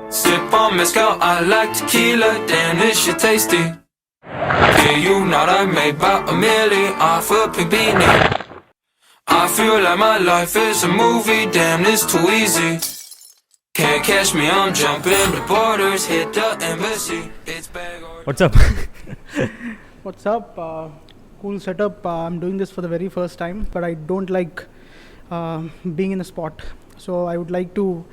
Sip on mezcal, I like tequila, damn this shit tasty. Yeah, you know I made about $1 million off a pink beanie. I feel like my life is a movie, damn this too easy. Can't catch me, I'm jumping the borders, hit the embassy. It's bag or... What's up? What's up? Cool setup. I'm doing this for the very first time, but I don't like being in a spot. So I would like to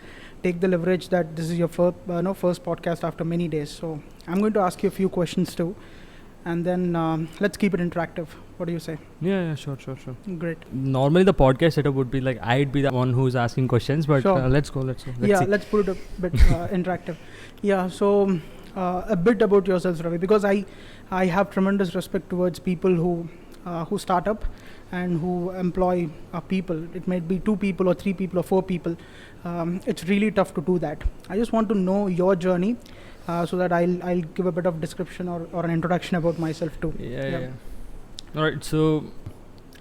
take the leverage that this is your first podcast after many days. So I'm going to ask you a few questions too, and then let's keep it interactive. What do you say? Yeah, sure. Great. Normally the podcast setup would be like I'd be the one who's asking questions, but Sure. let's go. Let's see. Let's put it a bit interactive. Yeah, so a bit about yourselves, Ravi, because I have tremendous respect towards people who start up and who employ people. It might be 2 people or 3 people or 4 people. It's really tough to do that. I just want to know your journey so that I'll give a bit of description or an introduction about myself too. Yeah. Alright, so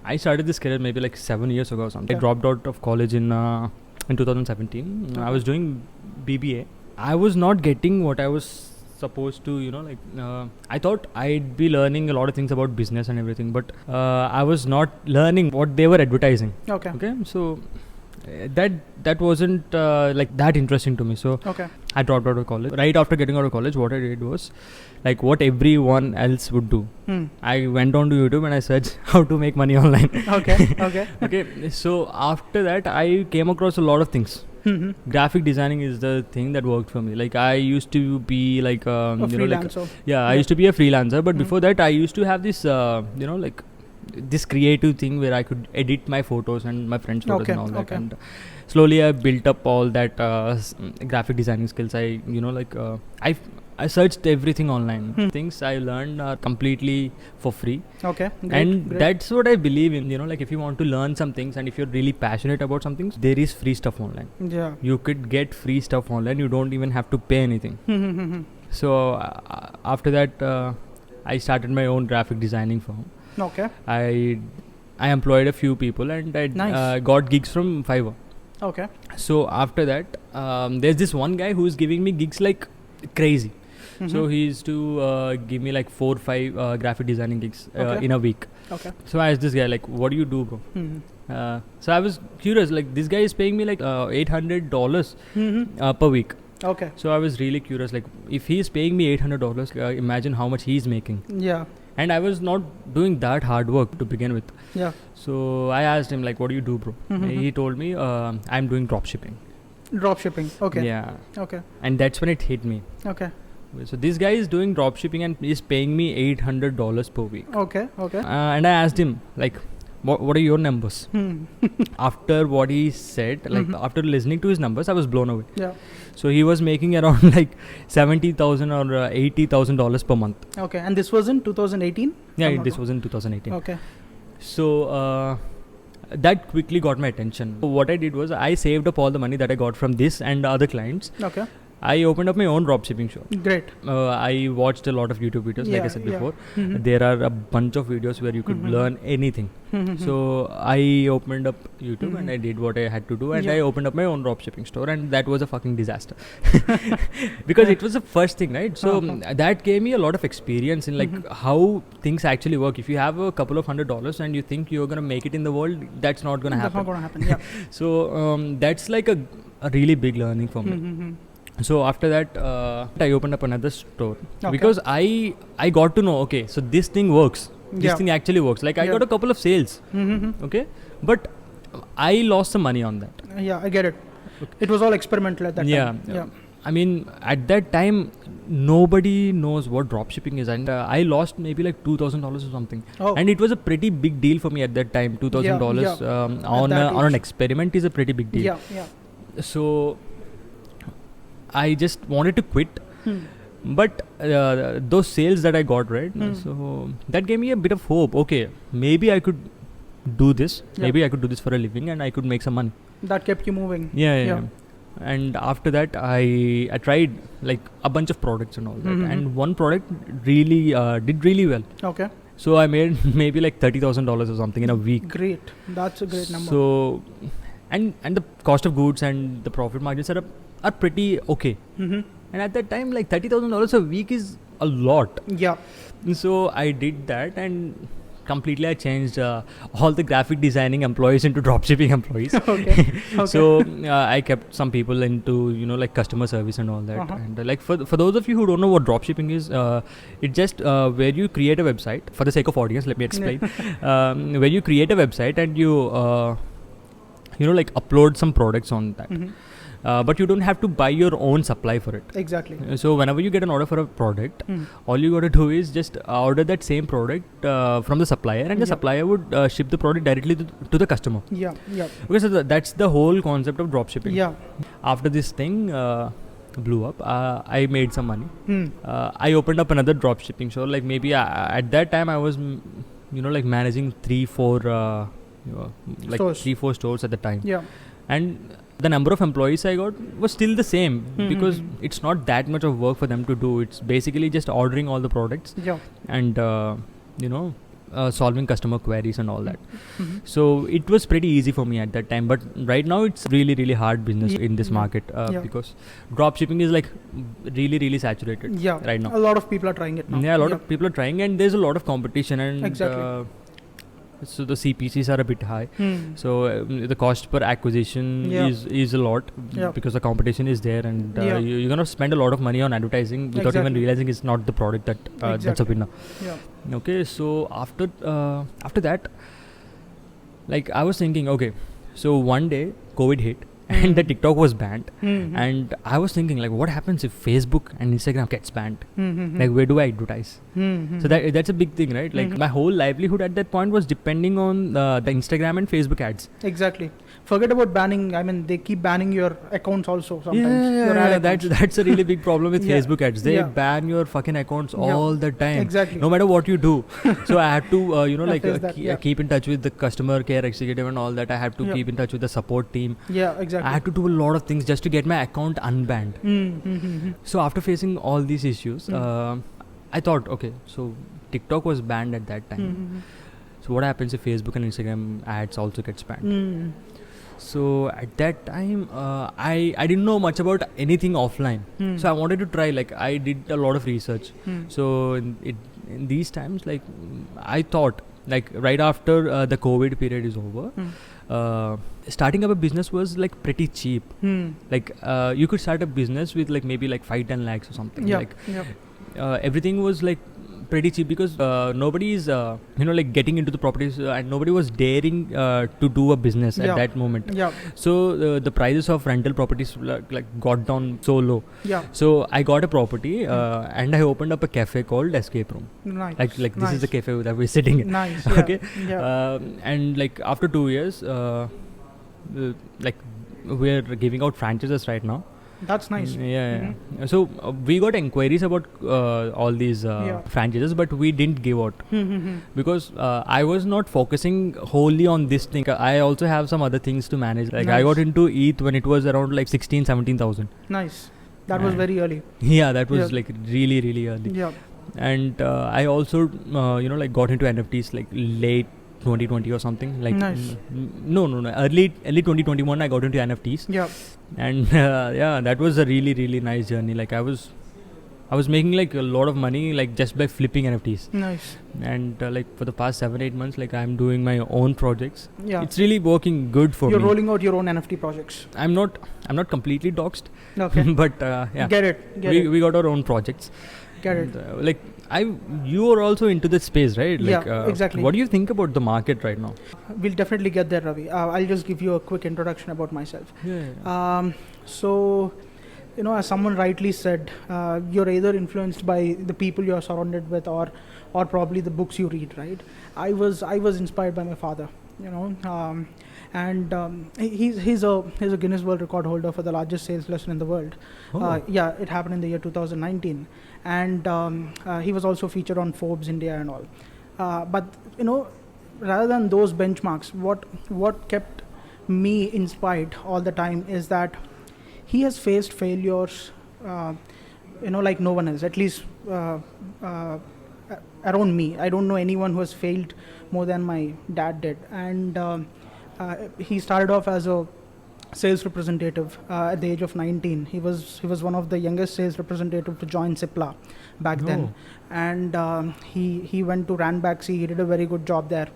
I started this career maybe like 7 years ago or something. Okay. I dropped out of college in 2017. Okay. I was doing BBA. I was not getting what I was supposed to, I thought I'd be learning a lot of things about business and everything, but I was not learning what they were advertising. Okay. So that wasn't like that interesting to me. So Okay. I dropped out of college. Right after getting out of college, what I did was like what everyone else would do. I went on to YouTube and I searched how to make money online. Okay. Okay. So after that, I came across a lot of things. Graphic designing is the thing that worked for me. Like I used to be like A freelancer. I used to be a freelancer, but before that I used to have this this creative thing where I could edit my photos and my friends' photos and all that. Okay. And slowly I built up all that graphic designing skills. I searched everything online. Things I learned are completely for free. Okay. Great. Great. That's what I believe in. Like if you want to learn some things and if you're really passionate about some things, there is free stuff online. Yeah. You could get free stuff online. You don't even have to pay anything. So after that, I started my own graphic designing firm. Okay. I employed a few people and I Nice. got gigs from Fiverr. Okay. So after that, there's this one guy who's giving me gigs like crazy. So he used to give me like 4 or 5 graphic designing gigs Okay. in a week. Okay. So I asked this guy like, what do you do, bro? So I was curious, like this guy is paying me like $800 per week. Okay. So I was really curious, like if he's paying me $800, imagine how much he's making. Yeah. And I was not doing that hard work to begin with. Yeah. So I asked him like, what do you do, bro? He told me, I'm doing drop shipping. Drop shipping. Okay. Yeah. Okay. And that's when it hit me. Okay. So this guy is doing drop shipping and is paying me $800 per week. Okay. Okay. And I asked him like, what are your numbers? After what he said, like after listening to his numbers, I was blown away. Yeah. So he was making around like $70,000 or $80,000 per month. Okay. And this was in 2018? Yeah, this was in 2018. Okay. So that quickly got my attention. So what I did was I saved up all the money that I got from this and other clients. Okay. I opened up my own dropshipping shop. Great. I watched a lot of YouTube videos, like I said before. Yeah. There are a bunch of videos where you could learn anything. So I opened up YouTube and I did what I had to do and I opened up my own dropshipping store, and that was a fucking disaster. Because it was the first thing, right? So that gave me a lot of experience in like how things actually work. If you have a couple of $100 and you think you're going to make it in the world, that's not going to happen. That's not going to happen, yeah. So that's like a really big learning for me. So after that, I opened up another store because I got to know, okay, so this thing works. This thing actually works. Like I got a couple of sales, okay, but I lost some money on that. Yeah, I get it. It was all experimental at that time. Yeah. I mean, at that time, nobody knows what dropshipping is, and I lost maybe like $2,000 or something. Oh. And it was a pretty big deal for me at that time. $2,000 on an experiment is a pretty big deal. Yeah. So I just wanted to quit, but those sales that I got, right? So that gave me a bit of hope. Okay, maybe I could do this. Maybe I could do this for a living, and I could make some money. That kept you moving. Yeah. And after that, I tried like a bunch of products and all that, and one product really did really well. Okay. So I made maybe like $30,000 or something in a week. Great. That's a great number. So, and the cost of goods and the profit margins are are pretty okay. Mm-hmm. And at that time, like $30,000 a week is a lot. Yeah. So I did that, and completely I changed all the graphic designing employees into dropshipping employees. Okay. So I kept some people into like customer service and all that. Uh-huh. And like for those of you who don't know what dropshipping is, it's just where you create a website. For the sake of audience, let me explain. Where you create a website and you like upload some products on that. Mm-hmm. But you don't have to buy your own supply for it. Exactly. So whenever you get an order for a product, all you got to do is just order that same product from the supplier, and the supplier would ship the product directly to the customer. Yeah. Yeah. Okay, so that's the whole concept of dropshipping. Yeah. After this thing blew up, I made some money. Hmm. I opened up another dropshipping store. Like maybe at that time I was like managing 3-4 3-4 stores at the time. Yeah. And the number of employees I got was still the same, because it's not that much of work for them to do. It's basically just ordering all the products Yeah. and solving customer queries and all that. Mm-hmm. So it was pretty easy for me at that time. But right now it's really, really hard business in this market because drop shipping is like really, really saturated right now. A lot of people are trying it now. Yeah, a lot of people are trying, and there's a lot of competition, and Exactly. so the CPCs are a bit high. So the cost per acquisition is a lot because the competition is there, and you're gonna spend a lot of money on advertising without even realizing it's not the product that's a winner. Yeah. Okay, so after that, like I was thinking, okay, so one day COVID hit and the TikTok was banned, and I was thinking, like, what happens if Facebook and Instagram gets banned? Like, where do I advertise? So that's a big thing, right? Like my whole livelihood at that point was depending on the Instagram and Facebook ads. Exactly. Forget about banning. I mean, they keep banning your accounts also sometimes. Your ad accounts. That's a really big problem with Facebook ads. They ban your fucking accounts all the time. Exactly. No matter what you do. So I had to keep in touch with the customer care executive and all that. I had to keep in touch with the support team. Yeah, exactly. I had to do a lot of things just to get my account unbanned. So after facing all these issues, I thought, okay, so TikTok was banned at that time. So what happens if Facebook and Instagram ads also gets banned? So at that time, I didn't know much about anything offline. So I wanted to try. Like I did a lot of research. So in these times, like I thought, like right after the COVID period is over, starting up a business was like pretty cheap. Like you could start a business with like maybe like 5-10 lakhs or something. Everything was like pretty cheap because nobody is like getting into the properties, and nobody was daring to do a business at that moment. So the prices of rental properties like got down so low. So I got a property and I opened up a cafe called Escape Room. Nice. Like this is the cafe that we're sitting in. Nice. Okay. And like after 2 years, like we're giving out franchises right now. That's nice. So we got inquiries about all these franchises, but we didn't give out because I was not focusing wholly on this thing. I also have some other things to manage. Like I got into ETH when it was around like 16,000-17,000. Nice. That was very early. Yeah, that was like really, really early. Yeah. And I also like got into NFTs like late 2020 or something. Like nice. No, early 2021 I got into NFTs. Yeah. And that was a really, really nice journey. Like I was making like a lot of money like just by flipping NFTs. Nice. And like for the past 7-8 months, like I'm doing my own projects. Yeah. It's really working good for me. You're rolling out your own NFT projects. I'm not completely doxed. Okay. But yeah. Get it. We got our own projects. Get it. And, like you are also into this space, right? Like, yeah, exactly. What do you think about the market right now? We'll definitely get there, Ravi. I'll just give you a quick introduction about myself. So, as someone rightly said, you're either influenced by the people you're surrounded with, or probably the books you read, right? I was inspired by my father, and he's a Guinness World Record holder for the largest sales lesson in the world. It happened in the year 2019, and he was also featured on Forbes India and all. But rather than those benchmarks, what kept me inspired all the time is that he has faced failures, like no one else. At least around me, I don't know anyone who has failed more than my dad did. And he started off as a sales representative at the age of 19. He was one of the youngest sales representative to join Cipla back then, and he went to Ranbaxy. He did a very good job there,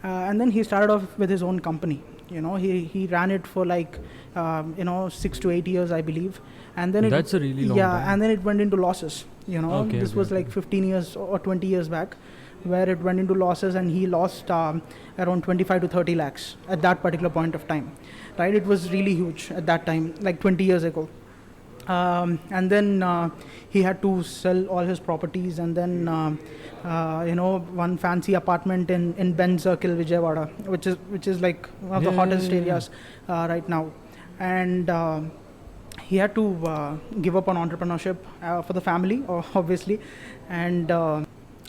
and then he started off with his own company. He ran it for like 6 to 8 years, I believe, and then that's a really long time. and then it went into losses. This was like 15 years or 20 years back, where it went into losses, and he lost around 25 to 30 lakhs at that particular point of time. Right, it was really huge at that time, like 20 years ago. And then he had to sell all his properties, and then one fancy apartment in Ben Circle, Vijayawada, which is like one of the hottest areas right now. And he had to give up on entrepreneurship for the family, obviously, and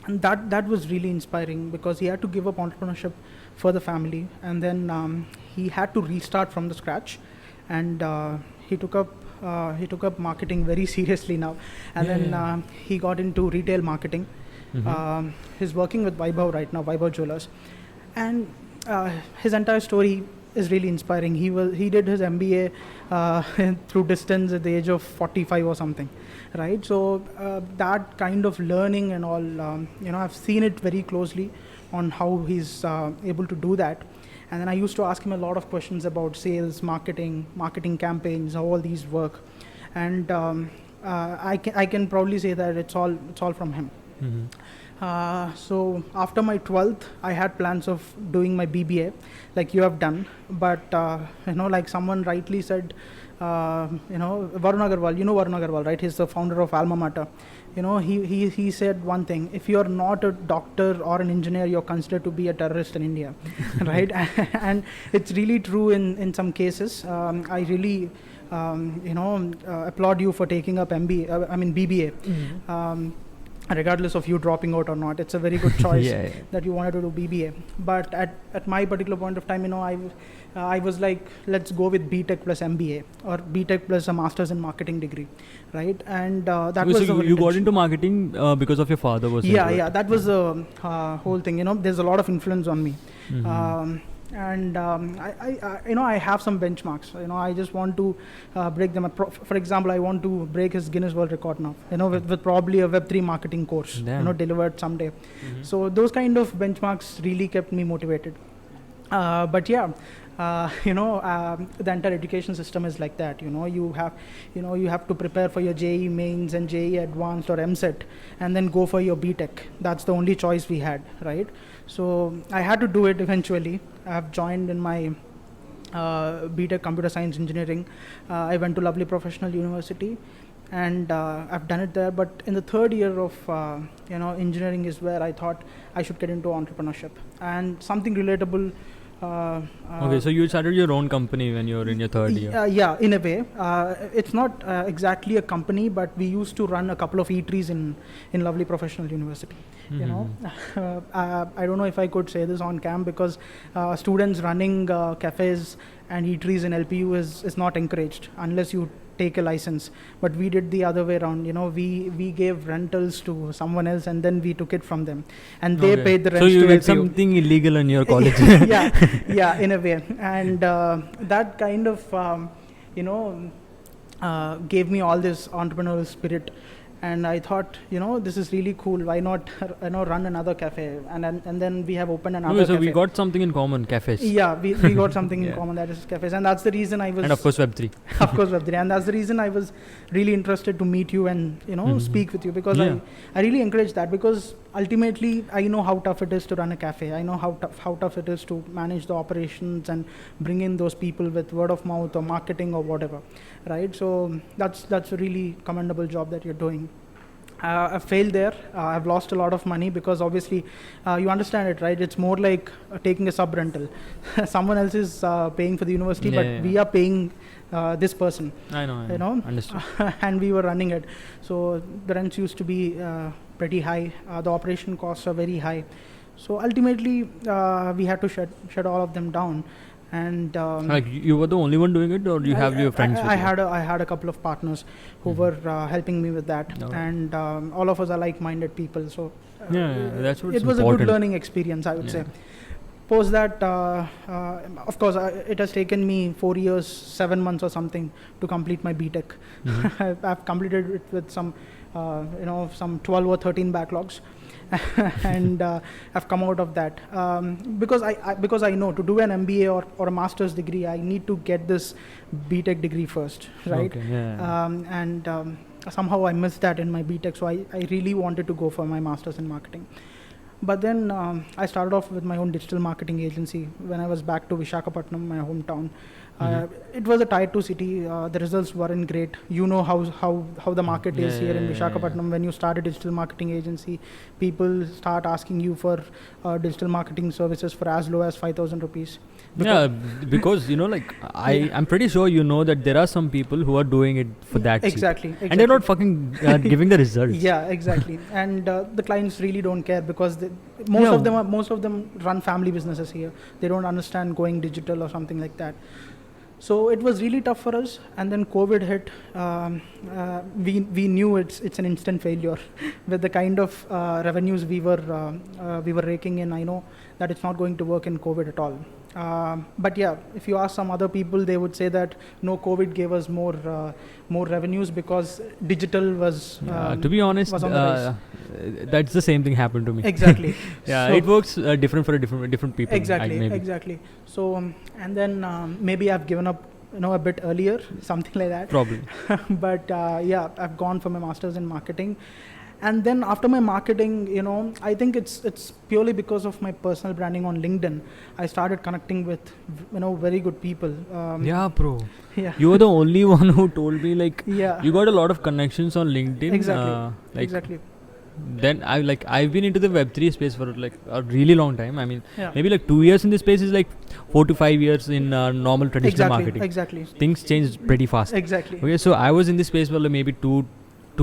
that was really inspiring, because he had to give up entrepreneurship for the family, and then he had to restart from the scratch, and he took up marketing very seriously now, and then he got into retail marketing. He's working with Vaibhav right now, Vaibhav Jewelers, and his entire story is really inspiring. He did his MBA through distance at the age of 45 or something, right? So that kind of learning and all, I've seen it very closely on how he's able to do that. And then I used to ask him a lot of questions about sales, marketing campaigns, how all these work, and I can probably say that it's all from him. So after my 12th, I had plans of doing my BBA, like you have done, but like someone rightly said, Varun Agarwal, Varun Agarwal, right? He's the founder of Alma Mater. He said one thing: if you're not a doctor or an engineer, you're considered to be a terrorist in India, right? And it's really true in some cases. I really applaud you for taking up BBA. Regardless of you dropping out or not, it's a very good choice that you wanted to do BBA. But at my particular point of time, I was like, let's go with BTech plus MBA, or BTech plus a master's in marketing degree, right? And that was so you got into marketing because of your father, was it? Yeah, that was the whole thing. There's a lot of influence on me. And I have some benchmarks. I just want to break them. For example, I want to break his Guinness World Record now. With probably a Web3 marketing course. Delivered someday. So those kind of benchmarks really kept me motivated. But yeah, the entire education system is like that. You have to prepare for your JEE mains and JEE advanced or MSET, and then go for your BTech. That's the only choice we had, right? So I had to do it eventually. I have joined in my BTech Computer Science Engineering. I went to Lovely Professional University, and I've done it there. But in the third year of engineering is where I thought I should get into entrepreneurship and something relatable. Okay, so you started your own company when you were in your third year. Yeah, in a way. It's not exactly a company, but we used to run a couple of eateries in Lovely Professional University. I don't know if I could say this on cam, because students running cafes and eateries in LPU is not encouraged unless you take a license. But we did the other way around. We gave rentals to someone else, and then we took it from them, and they paid the rent. So you to did LPU. something illegal in your college. yeah, in a way. And that kind of gave me all this entrepreneurial spirit. And I thought, this is really cool. Why not, run another cafe? And then we have opened another cafe. So we got something in common, cafes. Yeah, we got something in common, that is cafes. And that's the reason I was... And of course Web3. Of course Web3. And that's the reason I was really interested to meet you and, speak with you. Because I really encourage that. Because ultimately, I know how tough it is to run a cafe. I know how tough it is to manage the operations and bring in those people with word of mouth or marketing or whatever, right? So that's a really commendable job that you're doing. I failed there. I've lost a lot of money, because obviously you understand it, right? It's more like taking a sub rental. Someone else is paying for the university, but we are paying this person. I know. Understood. And we were running it. So the rents used to be pretty high. The operation costs are very high. So ultimately, we had to shut all of them down. And like you were the only one doing it, or you have your friends? I had a couple of partners who were helping me with that, and all of us are like-minded people. So that's what it was important. A good learning experience, I would say. Post that, of course, it has taken me 4 years, 7 months or something to complete my BTech. I've completed it with some, some 12 or 13 backlogs. And I've come out of that because I know to do an MBA or a master's degree, I need to get this BTech degree first, right? Okay, yeah. And somehow I missed that in my BTech, so I really wanted to go for my master's in marketing. But then I started off with my own digital marketing agency when I was back to Visakhapatnam, my hometown. It was a tier 2 city. The results weren't great. You know how the market is here in Visakhapatnam. When you start a digital marketing agency, people start asking you for digital marketing services for as low as 5,000 rupees. Because I'm pretty sure that there are some people who are doing it for that exactly. And they're not fucking giving the results. Yeah, exactly. And the clients really don't care because most of them run family businesses here. They don't understand going digital or something like that. So it was really tough for us, and then COVID hit. We knew it's an instant failure. With the kind of revenues we were raking in, I know that it's not going to work in COVID at all. But yeah, if you ask some other people, they would say that no, COVID gave us more revenues because digital was. To be honest, was on the rise. That's the same thing happened to me. Exactly. Yeah, so it works different for different people. Exactly. So and then maybe I've given up, a bit earlier, something like that. Probably. But yeah, I've gone for my master's in marketing. And then after my marketing, I think it's purely because of my personal branding on LinkedIn. I started connecting with, very good people. Yeah, bro. Yeah. You were the only one who told me yeah. You got a lot of connections on LinkedIn. Exactly. Exactly. Then I've been into the Web3 space for a really long time. I mean, maybe 2 years in this space is 4 to 5 years in normal traditional marketing. Exactly. Things change pretty fast. Exactly. Okay, so I was in this space for maybe 2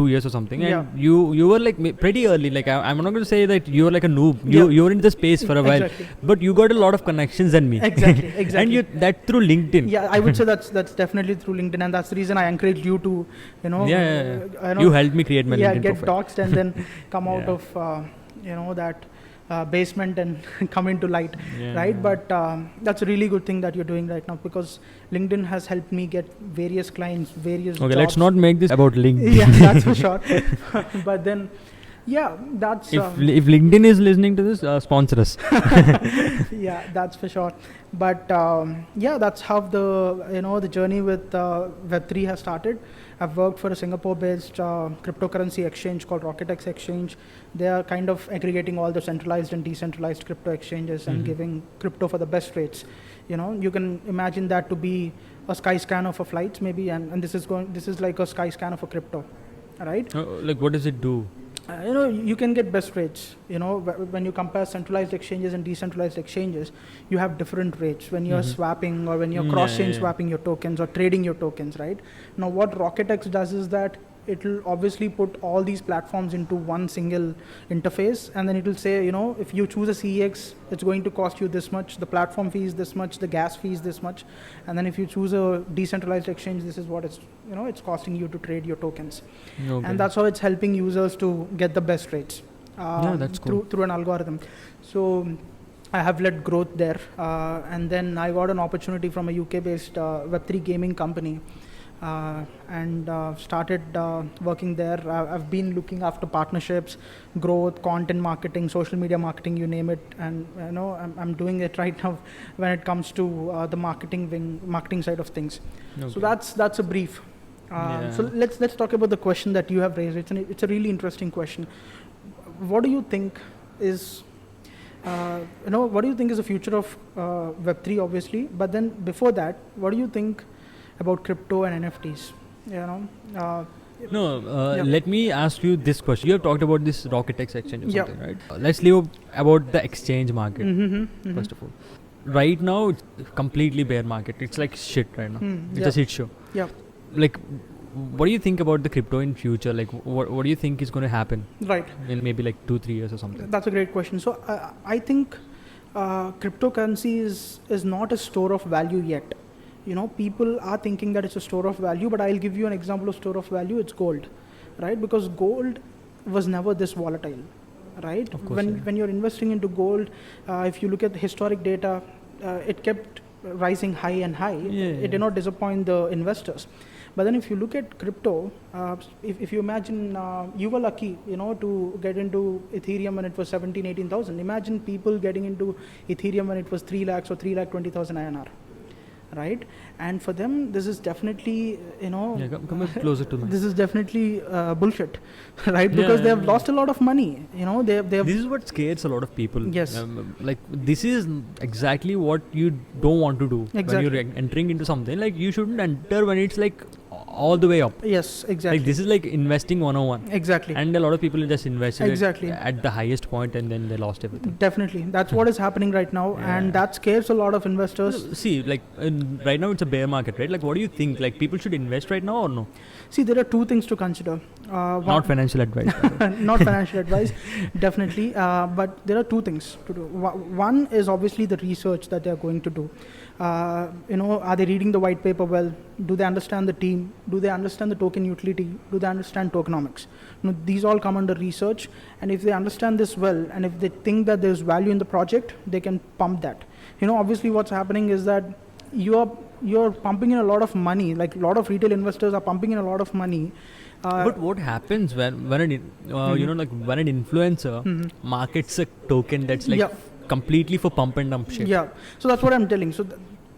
years or something, and you were pretty early. I'm not going to say that you were a noob. You were in the space for a while, but you got a lot of connections than me. Exactly. And that through LinkedIn. Yeah, I would say that's definitely through LinkedIn, and that's the reason I encouraged you to, you helped me create my LinkedIn get profile. doxed and then come out of that basement and come into light, right? But that's a really good thing that you're doing right now, because LinkedIn has helped me get various clients, various jobs. Let's not make this about LinkedIn. Yeah, that's for sure. But then, that's... If LinkedIn is listening to this, sponsor us. Yeah, that's for sure. But that's how the journey with Web3 has started. I've worked for a Singapore-based cryptocurrency exchange called RocketX Exchange. They are kind of aggregating all the centralized and decentralized crypto exchanges and giving crypto for the best rates. You can imagine that to be a sky scanner for flights, maybe, and this is like a sky scanner for crypto, right? What does it do? You can get best rates. When you compare centralized exchanges and decentralized exchanges, you have different rates when you're swapping or when you're cross-chain swapping your tokens or trading your tokens, right? Now, what RocketX does is that it will obviously put all these platforms into one single interface, and then it will say, if you choose a CEX, it's going to cost you this much, the platform fee is this much, the gas fee is this much, and then if you choose a decentralized exchange, this is what it's costing you to trade your tokens. Okay. And that's how it's helping users to get the best rates that's cool. through an algorithm. So I have led growth there, and then I got an opportunity from a UK-based Web3 gaming company. And started working there. I've been looking after partnerships, growth, content marketing, social media marketing, you name it. And I'm doing it right now when it comes to the marketing side of things. Okay. So that's a brief. So let's talk about the question that you have raised. It's a really interesting question. What do you think is what do you think is the future of Web3, obviously? But then before that, what do you think about crypto and NFTs? Let me ask you this question. You have talked about this RocketX exchange or something, right? Let's leave about the exchange market, first of all. Right now, it's completely bear market. It's like shit right now. It's a shit show. Yeah. What do you think about the crypto in future? What do you think is going to happen? Right. In maybe 2-3 years or something? That's a great question. So I think cryptocurrency is not a store of value yet. People are thinking that it's a store of value, but I'll give you an example of store of value. It's gold, right? Because gold was never this volatile. right? Of course, When you're investing into gold, if you look at the historic data, it kept rising high and high. It did not disappoint the investors. But then if you look at crypto, if you imagine you were lucky, to get into Ethereum when it was 17, 18,000. Imagine people getting into Ethereum when it was 3 lakhs or 3,20,000 INR. Right, and for them this is definitely come closer to me. This is definitely bullshit, right? Because they have lost a lot of money. This is what scares a lot of people. Yes, like this is exactly what you don't want to do. Exactly. When you're entering into something, like you shouldn't enter when it's like all the way up. Yes, exactly. Like this is like investing 101. Exactly. And a lot of people just invested exactly at the highest point and then they lost everything. Definitely, that's what is happening right now, and that scares a lot of investors. See, like right now it's a bear market, right? Like what do you think? Like people should invest right now or no? See, there are two things to consider. Not financial advice. Not financial advice, definitely. But there are two things to do. One is obviously the research that they are going to do. Are they reading the white paper well? Do they understand the team? Do they understand the token utility? Do they understand tokenomics? These all come under research, and if they understand this well, and if they think that there's value in the project, they can pump that. Obviously what's happening is that you're pumping in a lot of money, like a lot of retail investors are pumping in a lot of money. But what happens when an when an influencer markets a token that's like completely for pump and dump shit? Yeah, so that's what I'm telling. So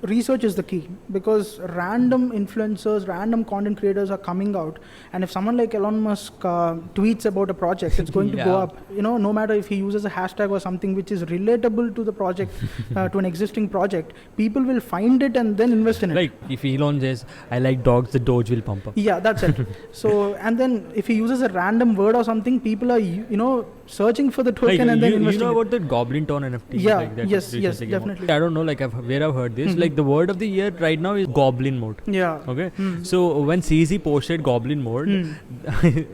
research is the key, because random influencers, random content creators are coming out, and if someone like Elon Musk tweets about a project, it's going to go up. No matter if he uses a hashtag or something which is relatable to the project, to an existing project, people will find it and then invest in it. Like if Elon says, "I like dogs," the Doge will pump up. Yeah, that's it. So, and then if he uses a random word or something, people are searching for the token and then investing. You know about the Goblin Town NFT? Yeah, like that yes, definitely. I don't know, like where I've heard this. Like the word of the year right now is Goblin mode. Yeah. Okay. So when CZ posted Goblin mode,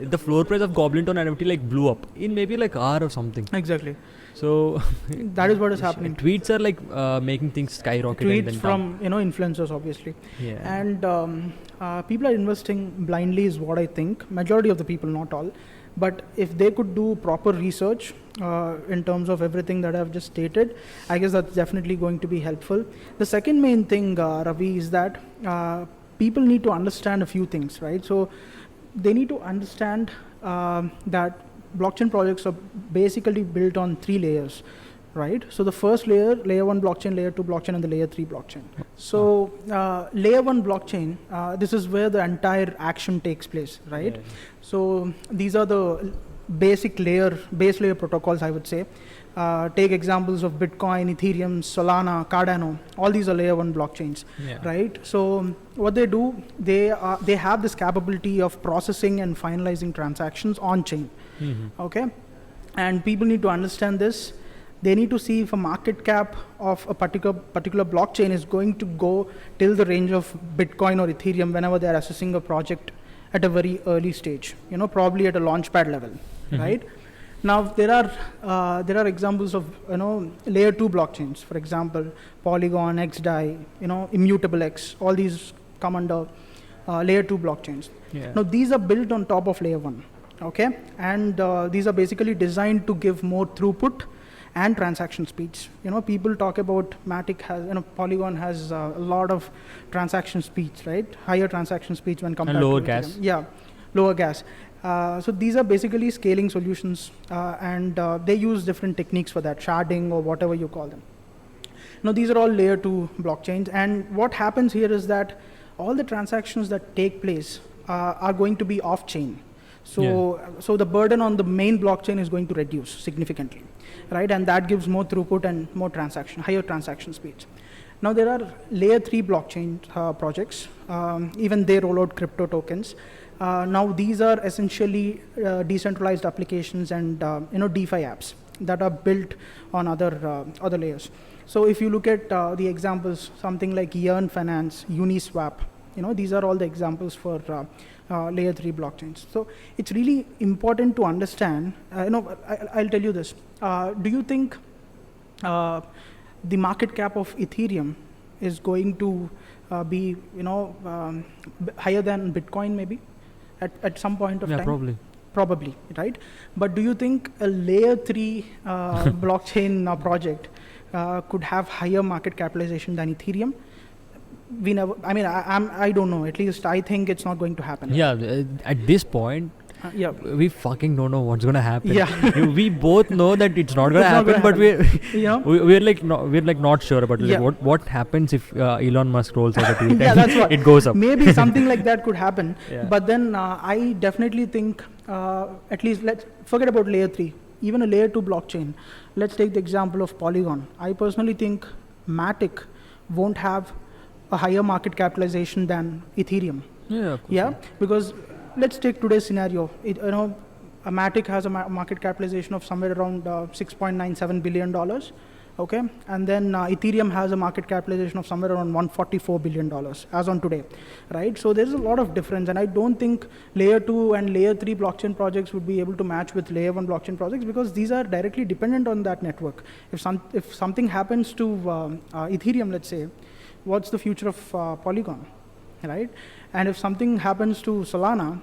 the floor price of Goblin Town NFT like blew up in maybe like hour or something. Exactly. So that is what is happening. Tweets are like making things skyrocket. Tweets and then from influencers, obviously. Yeah. And people are investing blindly is what I think. Majority of the people, not all. But if they could do proper research in terms of everything that I've just stated, I guess that's definitely going to be helpful. The second main thing, Ravi, is that people need to understand a few things, right? So they need to understand that blockchain projects are basically built on 3 layers, right? So the first layer, layer 1 blockchain, layer 2 blockchain, and the layer 3 blockchain. So layer 1 blockchain, this is where the entire action takes place, right? Yeah. So these are the base layer protocols, I would say. Take examples of Bitcoin, Ethereum, Solana, Cardano. All these are layer 1 blockchains, right? So what they do, they have this capability of processing and finalizing transactions on chain. Okay, and people need to understand this. They need to see if a market cap of a particular blockchain is going to go till the range of Bitcoin or Ethereum whenever they are assessing a project at a very early stage. Probably at a launchpad level, right? Now there are examples of layer 2 blockchains. For example, Polygon, XDAI, Immutable X. All these come under layer 2 blockchains. Yeah. Now these are built on top of layer 1. Okay, and these are basically designed to give more throughput and transaction speeds. People talk about Matic has, Polygon has a lot of transaction speeds, right? Higher transaction speeds when compared and lower to gas. Ethereum. Yeah, lower gas. So these are basically scaling solutions, and they use different techniques for that, sharding or whatever you call them. Now these are all layer 2 blockchains, and what happens here is that all the transactions that take place are going to be off-chain. So the burden on the main blockchain is going to reduce significantly, right? And that gives more throughput and higher transaction speeds. Now there are layer 3 blockchain projects. Even they roll out crypto tokens. Now these are essentially decentralized applications and DeFi apps that are built on other layers. So if you look at the examples, something like Yearn Finance, Uniswap, these are all the examples for layer 3 blockchains. So it's really important to understand. I'll tell you this. Do you think the market cap of Ethereum is going to be higher than Bitcoin maybe at some point of time? Yeah, probably. probably, right? But do you think a layer 3 blockchain project could have higher market capitalization than Ethereum? We never. I mean, I don't know. At least I think it's not going to happen. Yeah, at this point, Yeah. we fucking don't know what's gonna happen. Yeah. We both know that it's not gonna It's not happen, gonna but You know? we're like not sure about like Yeah. what happens if Elon Musk rolls out a tweet Yeah, and that's what. it goes up. Maybe something like that could happen. Yeah. But then I definitely think, at least let's forget about layer 3, even a layer 2 blockchain. Let's take the example of Polygon. I personally think Matic won't have a higher market capitalization than Ethereum. Yeah, of course. Yeah, because let's take today's scenario. A Matic has a market capitalization of somewhere around $6.97 billion. Okay, and then Ethereum has a market capitalization of somewhere around $144 billion as on today, right? So there's a lot of difference, and I don't think layer 2 and layer 3 blockchain projects would be able to match with layer 1 blockchain projects, because these are directly dependent on that network. If something happens to Ethereum, let's say, what's the future of Polygon, right? And if something happens to Solana,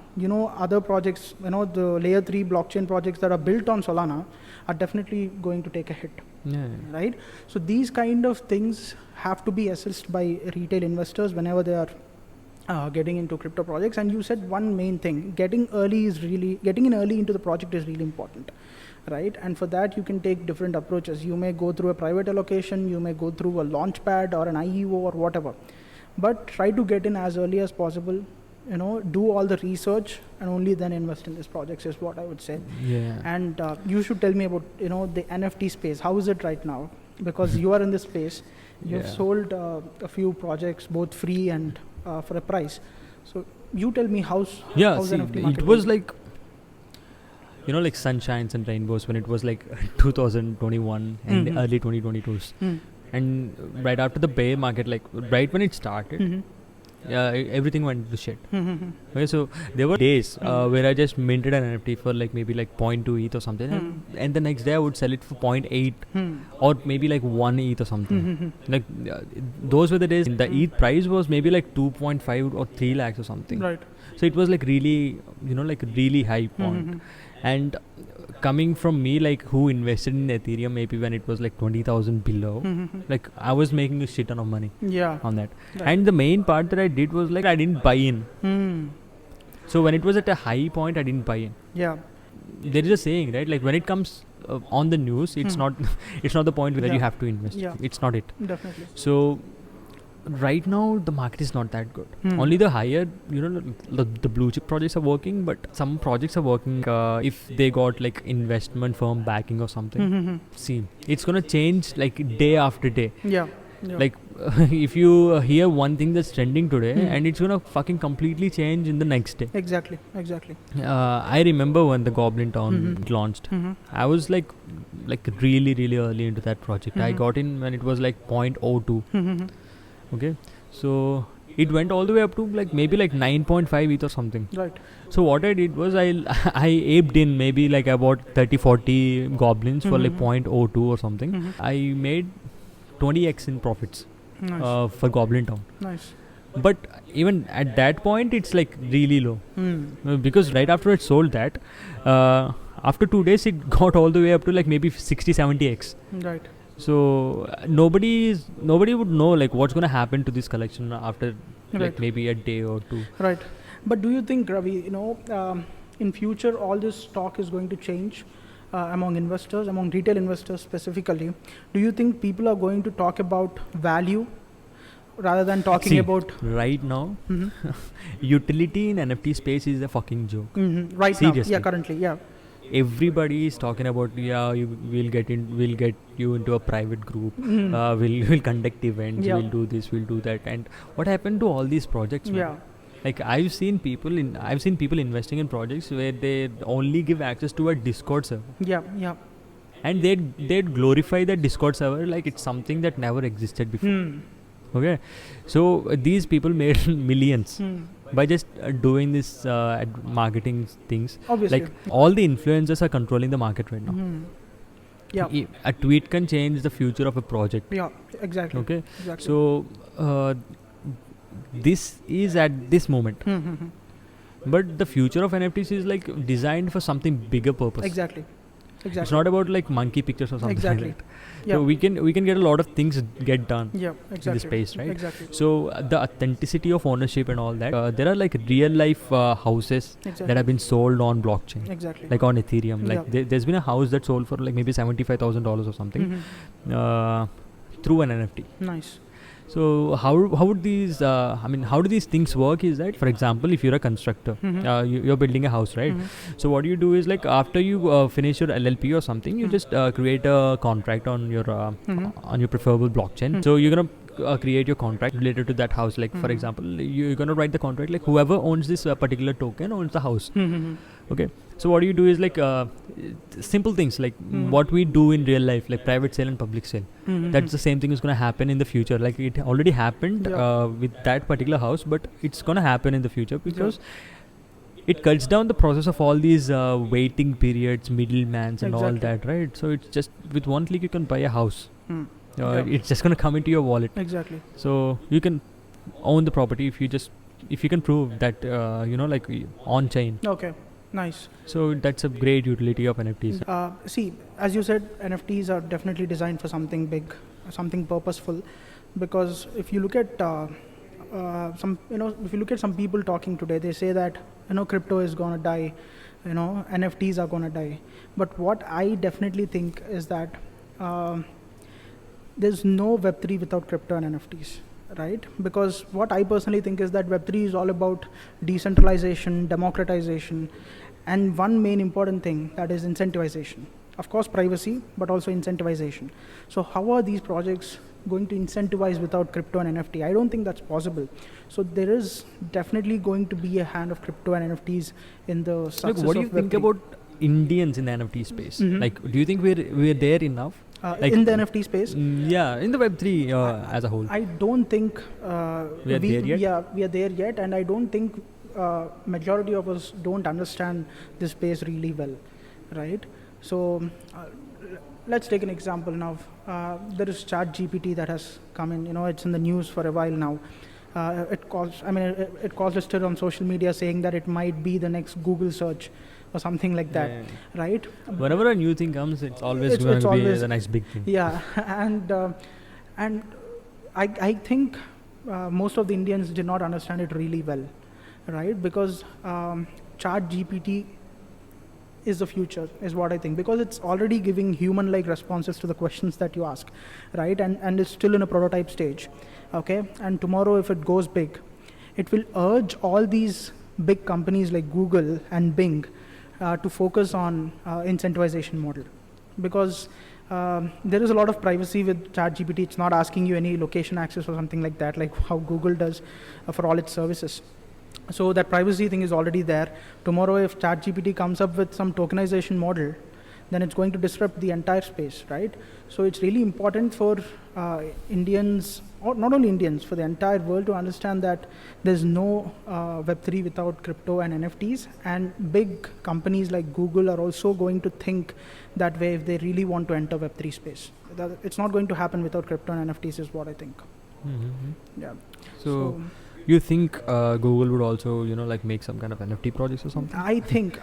other projects, the layer 3 blockchain projects that are built on Solana are definitely going to take a hit. Yeah. Right? So these kind of things have to be assessed by retail investors whenever they are getting into crypto projects. And you said one main thing, getting in early into the project is really important, right? And for that you can take different approaches. You may go through a private allocation, you may go through a launch pad or an IEO or whatever, but try to get in as early as possible. Do all the research and only then invest in these projects is what I would say. Yeah. And you should tell me about the NFT space. How is it right now? Because you are in this space. You've sold a few projects, both free and for a price. So you tell me how's NFT market it was going? like like sunshines and rainbows when it was like 2021 and Mhm. early 2022s. Mm. And right after the bear market, like right when it started, Mhm. everything went to shit. Mhm. Okay, so there were days where I just minted an NFT for like maybe like 0.2 ETH or something, and the next day I would sell it for 0.8 Mhm. or maybe like 1 ETH or something. Mhm. Like those were the days. The ETH price was maybe like 2.5 or 3 lakhs or something. Right. So it was like really, like really high point. Mhm. And coming from me, like who invested in Ethereum maybe when it was like 20,000 below, Mhm. like I was making a shit ton of money Yeah. on that. Right. And the main part that I did was like I didn't buy in. Mm. So when it was at a high point, I didn't buy in. Yeah. There is a saying, right? Like when it comes on the news, it's not it's not the point where Yeah. you have to invest. Yeah. It's not it. Definitely. So right now the market is not that good. Hmm. Only the higher, the blue chip projects are working, but some projects are working if they got like investment firm backing or something. Mhm. See, it's gonna change like day after day. Yeah. Yeah. Like if you hear one thing that's trending today, Hmm. and it's gonna fucking completely change in the next day. Exactly. I remember when the Goblin Town launched. Mhm. I was like really early into that project. I Mhm. got in when it was like 0.02. Mhm. Okay, so it went all the way up to like maybe like 9.5 ETH or something. Right. So what I did was I aped in maybe like about 30-40 goblins for like Mhm. 0.02 or something. Mhm. I made 20x in profits Nice. for Goblin Town. Nice. But even at that point, it's like really low. Because right after I sold that, after 2 days, it got all the way up to like maybe 60-70x. Right. So nobody would know like what's gonna happen to this collection after like Right. maybe a day or two. Right. But do you think, Ravi, in future all this talk is going to change among investors, among retail investors specifically? Do you think people are going to talk about value rather than talking See, about right now, Mhm. utility in NFT space is a fucking joke. Right Seriously. now? Yeah, currently, yeah. Everybody is talking about we'll get you into a private group. Mhm. We'll conduct events. Yeah. We'll do this. We'll do that. And what happened to all these projects? Man? Yeah. Like I've seen people investing in projects where they only give access to a Discord server, Yeah. Yeah. and they'd glorify that Discord server like it's something that never existed before. Hmm. Okay, so these people made millions Hmm. by just doing this marketing things. Obviously. Like all the influencers are controlling the market right now. Hmm. Yeah. A tweet can change the future of a project. Yeah. Exactly. Okay, Exactly. so this is at this moment. Hmm. But the future of NFTs is like designed for something bigger purpose. Exactly. It's not about like monkey pictures or something Exactly. like that. Yeah. So we can get a lot of things get done Yeah, in exactly. this space, right? Exactly. So the authenticity of ownership and all that. There are like real life houses Exactly. that have been sold on blockchain, Exactly. like on Ethereum. Like Yeah. there's been a house that sold for like maybe $75,000 or something Mhm. through an NFT. Nice. So how would these how do these things work is that, for example, if you're a constructor, you're building a house, right? So what you do is like after you finish your LLP or something, you just create a contract on your preferable blockchain. So you're gonna create your contract related to that house. Like for example, you're gonna write the contract like whoever owns this particular token owns the house. Okay. So what you do is like simple things like what we do in real life, like private sale and public sale. That's the same thing is going to happen in the future. Like it already happened with that particular house, but it's going to happen in the future because it cuts down the process of all these waiting periods, middlemans and all that, right? So it's just with one click you can buy a house. It's just going to come into your wallet. Exactly. So you can own the property if you can prove that like on chain. Okay. Nice. So that's a great utility of NFTs. See, as you said, NFTs are definitely designed for something big, something purposeful. Because if you look at if you look at some people talking today, they say that crypto is gonna die, NFTs are gonna die. But what I definitely think is that there's no Web3 without crypto and NFTs. Right? Because what I personally think is that Web3 is all about decentralization, democratization, and one main important thing, that is incentivization. Of course, privacy, but also incentivization. So how are these projects going to incentivize without crypto and NFT? I don't think that's possible. So there is definitely going to be a hand of crypto and NFTs in the success of Web3. What do you think about Indians in the NFT space? Like, do you think we're there enough? Like in the NFT space? Yeah, in the Web3 as a whole. I don't think we are there yet? Yeah, we are there yet, and I don't think majority of us don't understand this space really well, right? So let's take an example now. There is ChatGPT that has come in. It's in the news for a while now. It caused a stir on social media saying that it might be the next Google search or something like that, right? Whenever a new thing comes, it's always going to be the next big thing. Yeah, and I think most of the Indians did not understand it really well, right? Because ChatGPT is the future, is what I think, because it's already giving human-like responses to the questions that you ask, right? And it's still in a prototype stage, okay? And tomorrow, if it goes big, it will urge all these big companies like Google and Bing to focus on incentivization model, because there is a lot of privacy with ChatGPT. It's not asking you any location access or something like that, like how Google does for all its services. So that privacy thing is already there. Tomorrow, if ChatGPT comes up with some tokenization model, then it's going to disrupt the entire space, right? So it's really important for Indians, or not only Indians, for the entire world to understand that there's no Web3 without crypto and NFTs, and big companies like Google are also going to think that way if they really want to enter Web3 space. It's not going to happen without crypto and NFTs is what I think. Yeah. So you think Google would also, like make some kind of NFT projects or something? I think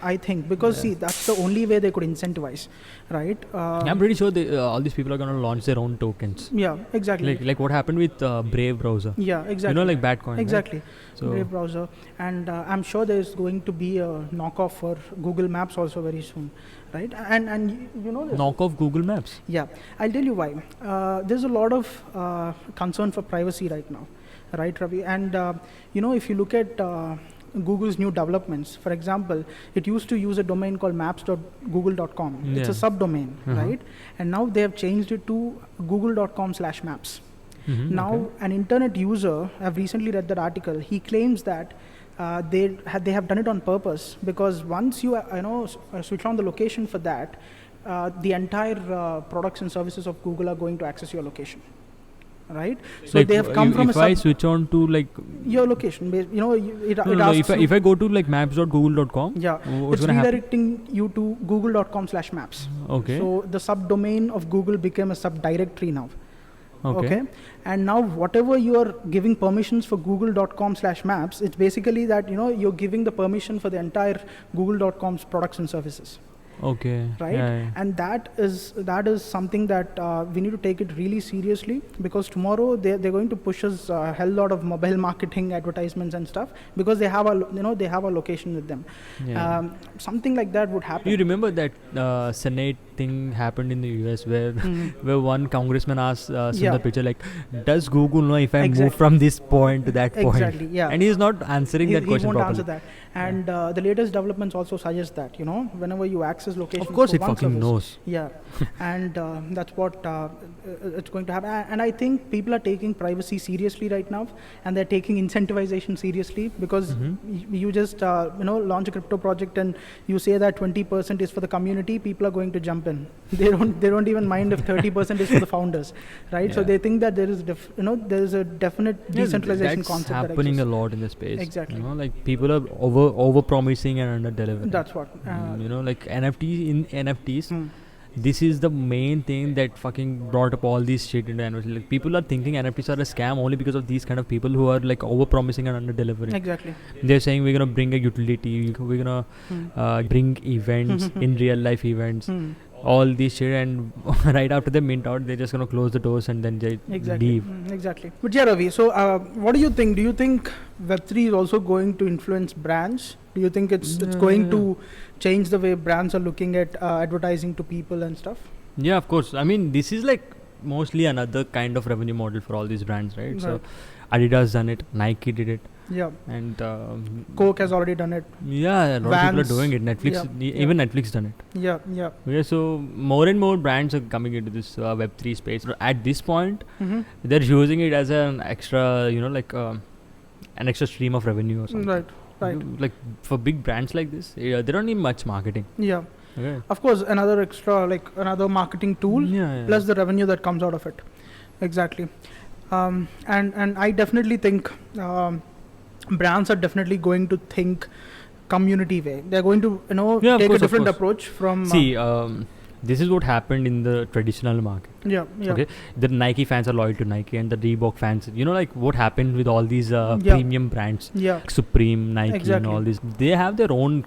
because see, that's the only way they could incentivize, right? I'm pretty sure all these people are going to launch their own tokens. Yeah, exactly. Like what happened with Brave browser. Yeah, exactly. Like Batcoin. Exactly. Right? So Brave browser, and I'm sure there's going to be a knockoff for Google Maps also very soon, right? And this. Knockoff Google Maps. Yeah, I'll tell you why. There's a lot of concern for privacy right now. Right, Ravi? And, if you look at Google's new developments, for example, it used to use a domain called maps.google.com. Yeah. It's a subdomain, right? And now they have changed it to google.com/maps. Now, an internet user, I've recently read that article, he claims that they have done it on purpose, because once you switch on the location for that, the entire products and services of Google are going to access your location. Right, so like they have come from. If I switch on to like your location, it asks if I go to like maps.google.com, yeah, what's it's going to redirecting you to google.com/maps. Okay. So the subdomain of Google became a subdirectory now, Okay. And now whatever you are giving permissions for google.com/maps, it's basically that, you're giving the permission for the entire google.com's products and services. Okay. Right? Yeah. And that is something that we need to take it really seriously, because tomorrow they're going to push us a hell lot of mobile marketing advertisements and stuff, because they have a location with them. Yeah. Something like that would happen. You remember that Senate thing happened in the US where where one congressman asked Sundar Pichai, like, does Google know if I move from this point to that point? Exactly, yeah. And he's not answering that question won't properly. answer that. And the latest developments also suggest that, whenever you access location, Of course through it one fucking service, knows. Yeah. And that's what it's going to happen. And I think people are taking privacy seriously right now, and they're taking incentivization seriously, because you just launch a crypto project and you say that 20% is for the community, people are going to jump in. They don't even mind if 30% is for the founders, right? So they think that there is there is a definite decentralization that's concept happening that a lot in the space. Exactly. Like people are over promising and under delivering. That's what like NFTs. This is the main thing that fucking brought up all this shit into NFTs. Like, people are thinking NFTs are a scam only because of these kind of people who are like over promising and under delivering. Exactly. They're saying we're gonna bring a utility, we're gonna bring events in real life events, all this shit, and right after they mint out, they're just gonna close the doors and then they leave. Exactly. But yeah, Ravi, so what do you think? Do you think Web3 is also going to influence brands? Do you think it's going to change the way brands are looking at advertising to people and stuff? Yeah, of course. I mean, this is like mostly another kind of revenue model for all these brands, right? So Adidas done it, Nike did it. Yeah. And Coke has already done it. Yeah, a lot of people are doing it. Netflix, even Netflix done it. Yeah. So more and more brands are coming into this Web3 space. At this point, they're using it as an extra, an extra stream of revenue or something. Right. Like for big brands like this, they don't need much marketing. Yeah. Okay. Of course, another extra, like another marketing tool, plus the revenue that comes out of it. Exactly. And I definitely think brands are definitely going to think community way. They're going to take a different approach from. See, this is what happened in the traditional market. Yeah. Okay, the Nike fans are loyal to Nike, and the Reebok fans, like what happened with all these premium brands, like Supreme, Nike, and all these. They have their own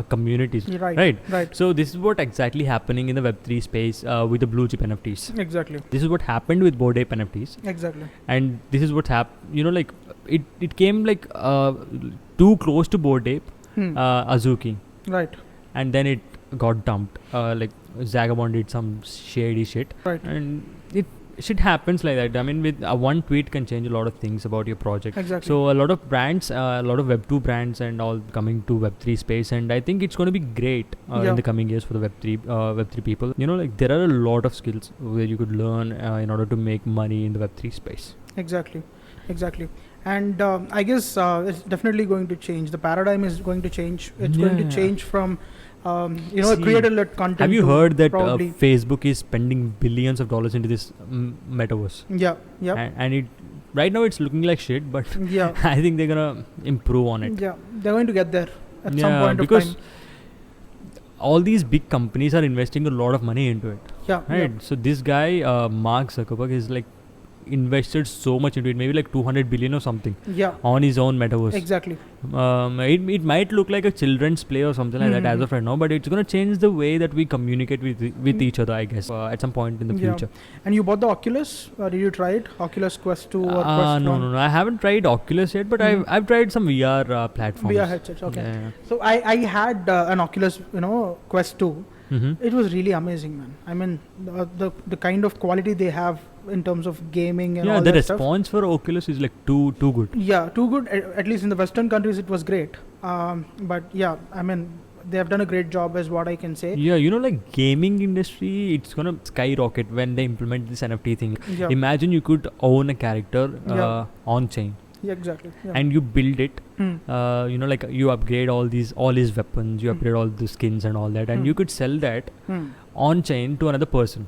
communities, right? So this is what exactly happening in the Web3 space with the blue chip NFTs. Exactly. This is what happened with Bored Ape NFTs. Exactly. And this is what happened. Like it came like too close to Bored Ape, Azuki. Right. And then it got dumped. Like Zagabond did some shady shit. Right. And shit happens like that. I mean, with one tweet can change a lot of things about your project. Exactly. So a lot of brands, a lot of Web2 brands and all coming to Web3 space, and I think it's going to be great in the coming years for the Web3 people. Like there are a lot of skills where you could learn in order to make money in the Web3 space. Exactly. And I guess it's definitely going to change. The paradigm is going to change. It's going to change from creator-led content. Have you heard that Facebook is spending billions of dollars into this metaverse? Yeah. And it right now it's looking like shit, but I think they're gonna improve on it. Yeah, they're going to get there at some point because of time. All these big companies are investing a lot of money into it. Yeah. Right. So this guy, Mark Zuckerberg, is like invested so much into it, maybe like 200 billion or something on his own metaverse. Exactly. It might look like a children's play or something like that as of right now, but it's going to change the way that we communicate with each other, I guess, at some point in the future. And you bought the Oculus? Did you try it? Oculus Quest 2 or Quest 1? No. I haven't tried Oculus yet, but I've tried some VR platforms. VR headsets, okay. Yeah. So I had an Oculus, Quest 2. It was really amazing, man. I mean, the kind of quality they have in terms of gaming and all that stuff. The response for Oculus is like too good. Yeah, too good. At least in the Western countries, it was great. But yeah, I mean, they have done a great job, is what I can say. Yeah, like gaming industry, it's gonna skyrocket when they implement this NFT thing. Yeah. Imagine you could own a character on chain. Yeah, exactly. Yeah. And you build it. Like you upgrade all his weapons, you upgrade all the skins and all that, and you could sell that on chain to another person.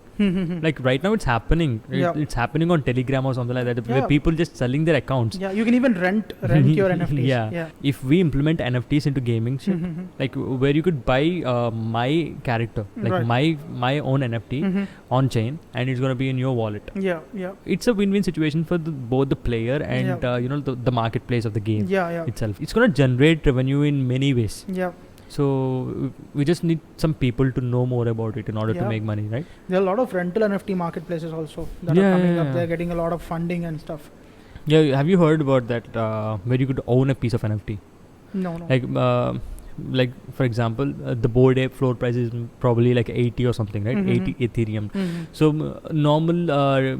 Like right now it's happening. It's happening on Telegram or something like that, where people just selling their accounts. Yeah, you can even rent your NFTs. Yeah. If we implement NFTs into gaming shit, like where you could buy my character, like my own NFT on chain, and it's gonna be in your wallet. Yeah. It's a win-win situation for both the player and the marketplace of the game itself. It's gonna generate revenue in many ways. Yeah. So we just need some people to know more about it in order to make money, right? There are a lot of rental NFT marketplaces also that are coming up. They're getting a lot of funding and stuff. Yeah, have you heard about that where you could own a piece of NFT? No. Like for example, the Bored Ape floor price is probably like 80 or something, right? 80 Ethereum. So normal,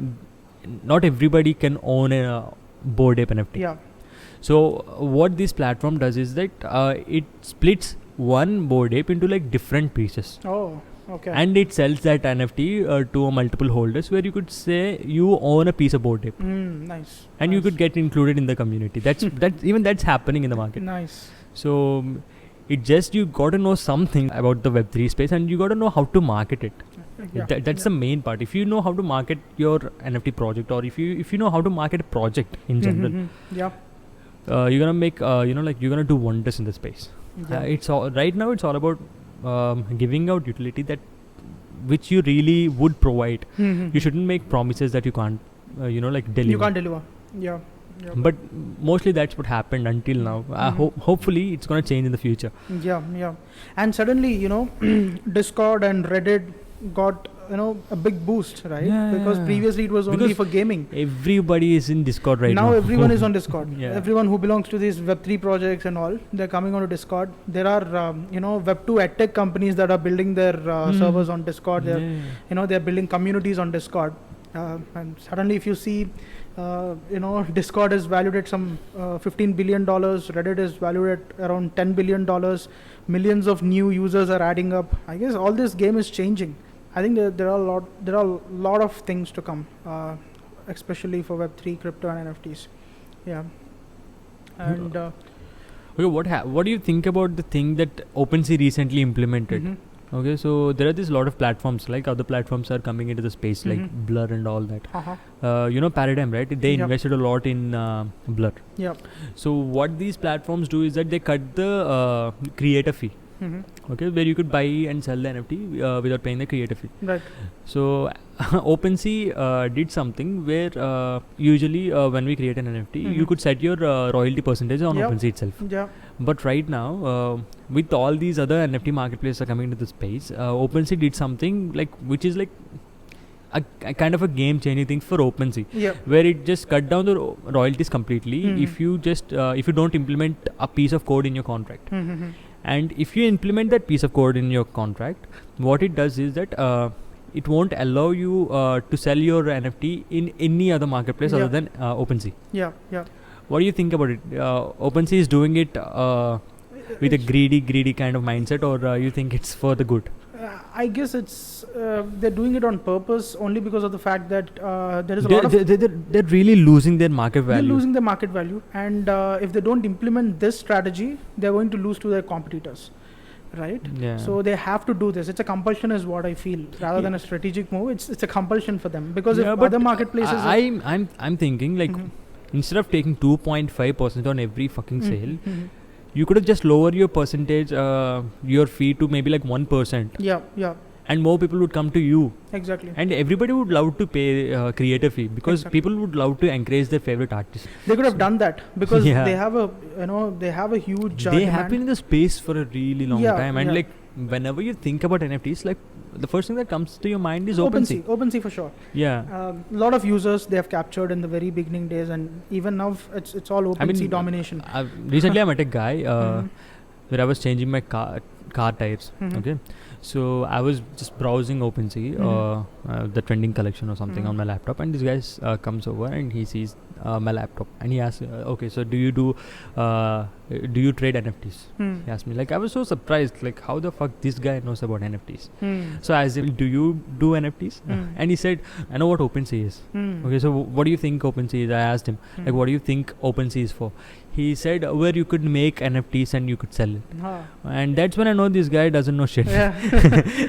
not everybody can own a Bored Ape NFT. Yeah. So what this platform does is that it splits one Bored Ape into like different pieces. Oh, okay. And it sells that NFT to multiple holders, where you could say you own a piece of Bored Ape. Nice. And you could get included in the community. That's happening in the market. Nice. So it just, you got to know something about the Web3 space, and you got to know how to market it. That's the main part. If you know how to market your NFT project, or if you know how to market a project in general, you're gonna make you're gonna do wonders in the space. It's all right now. It's all about giving out utility that which you really would provide. You shouldn't make promises that you can't deliver. You can't deliver. Yeah. But mostly that's what happened until now. Hopefully it's gonna change in the future. Yeah. And suddenly, Discord and Reddit got a big boost, right? Because previously it was only for gaming. Everybody is in Discord right now. Now everyone is on Discord. Everyone who belongs to these Web3 projects and all, they're coming onto Discord. There are Web2 edtech companies that are building their servers on Discord. They're building communities on Discord. And suddenly if you see Discord is valued at some $15 billion, Reddit is valued at around $10 billion, millions of new users are adding up. I guess all this game is changing. I think there are a lot of things to come, especially for Web3, crypto and NFTs. Yeah. And okay, what do you think about the thing that OpenSea recently implemented? Okay, so there are this lot of platforms, like other platforms are coming into the space, like Blur and all that. Paradigm, right? They invested a lot in Blur. Yeah. So what these platforms do is that they cut the creator fee. Okay, where you could buy and sell the NFT without paying the creator fee. Right. So OpenSea did something where usually when we create an NFT, you could set your royalty percentage on OpenSea itself. Yeah. But right now, with all these other NFT marketplaces are coming into the space, OpenSea did something which is like a kind of a game-changing thing for OpenSea, where it just cut down the royalties completely if you don't implement a piece of code in your contract. And if you implement that piece of code in your contract, what it does is that it won't allow you to sell your NFT in any other marketplace other than OpenSea. Yeah. What do you think about it? OpenSea is doing it with a greedy kind of mindset, or you think it's for the good? I guess it's they're doing it on purpose, only because of the fact that there is a lot of... They're really losing their market value. They're losing their market value, and if they don't implement this strategy, they're going to lose to their competitors, right? Yeah. So they have to do this. It's a compulsion is what I feel, rather than a strategic move. It's a compulsion for them, because if other marketplaces... I'm thinking like instead of taking 2.5% on every fucking sale, you could have just lowered your percentage, your fee to maybe like 1%. Yeah. And more people would come to you. Exactly. And everybody would love to pay creator fee, because people would love to encourage their favorite artists. They could have done that, because they have a huge they have been in the space for a really long time, and like whenever you think about NFTs, like the first thing that comes to your mind is OpenSea. OpenSea for sure. Yeah. A lot of users they have captured in the very beginning days, and even now it's all OpenSea domination. Recently I met a guy where I was changing my car tires. Okay. So I was just browsing OpenSea, the trending collection or something on my laptop, and this guy comes over and he sees my laptop, and he asked, okay, so do you trade NFTs? He asked me, like, I was so surprised, like, how the fuck this guy knows about NFTs. So I asked him, do you do NFTs? And he said, I know what OpenSea is. Okay, so what do you think OpenSea is? I asked him, like, what do you think OpenSea is for? He said, where you could make NFTs and you could sell it. And that's when I know this guy doesn't know shit. Yeah.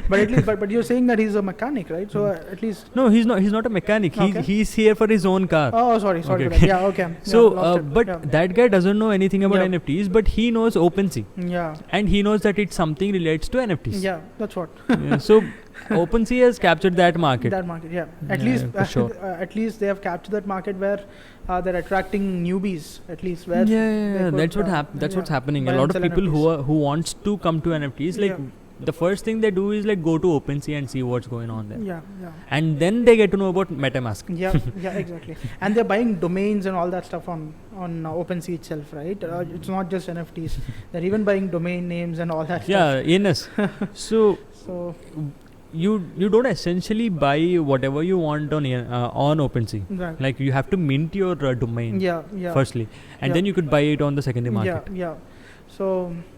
But at least, but you're saying that he's a mechanic, right? So at least. No, he's not a mechanic. Okay. He's here for his own car. Oh, sorry. Okay. For that. Yeah, okay. So, but that guy doesn't know anything about Yeah. NFTs, but he knows OpenSea. Yeah. And he knows that it's something relates to NFTs. Yeah, that's what. So OpenSea has captured that market. That market, yeah. At Yeah, least, for sure. at least they have captured that market where they're attracting newbies. At least where. Yeah, could, that's that's what's happening. buy A and lot sell of people NFTs. who wants to come to NFTs, like the first thing they do is like go to OpenSea and see what's going on there. Yeah. And then they get to know about MetaMask. Yeah, exactly. And they're buying domains and all that stuff on OpenSea itself, right? It's not just NFTs. They're even buying domain names and all that Yeah, Ines. So So, you don't essentially buy whatever you want on OpenSea. right. Like you have to mint your domain Yeah. firstly, and Yeah. then you could buy it on the secondary market. Yeah. So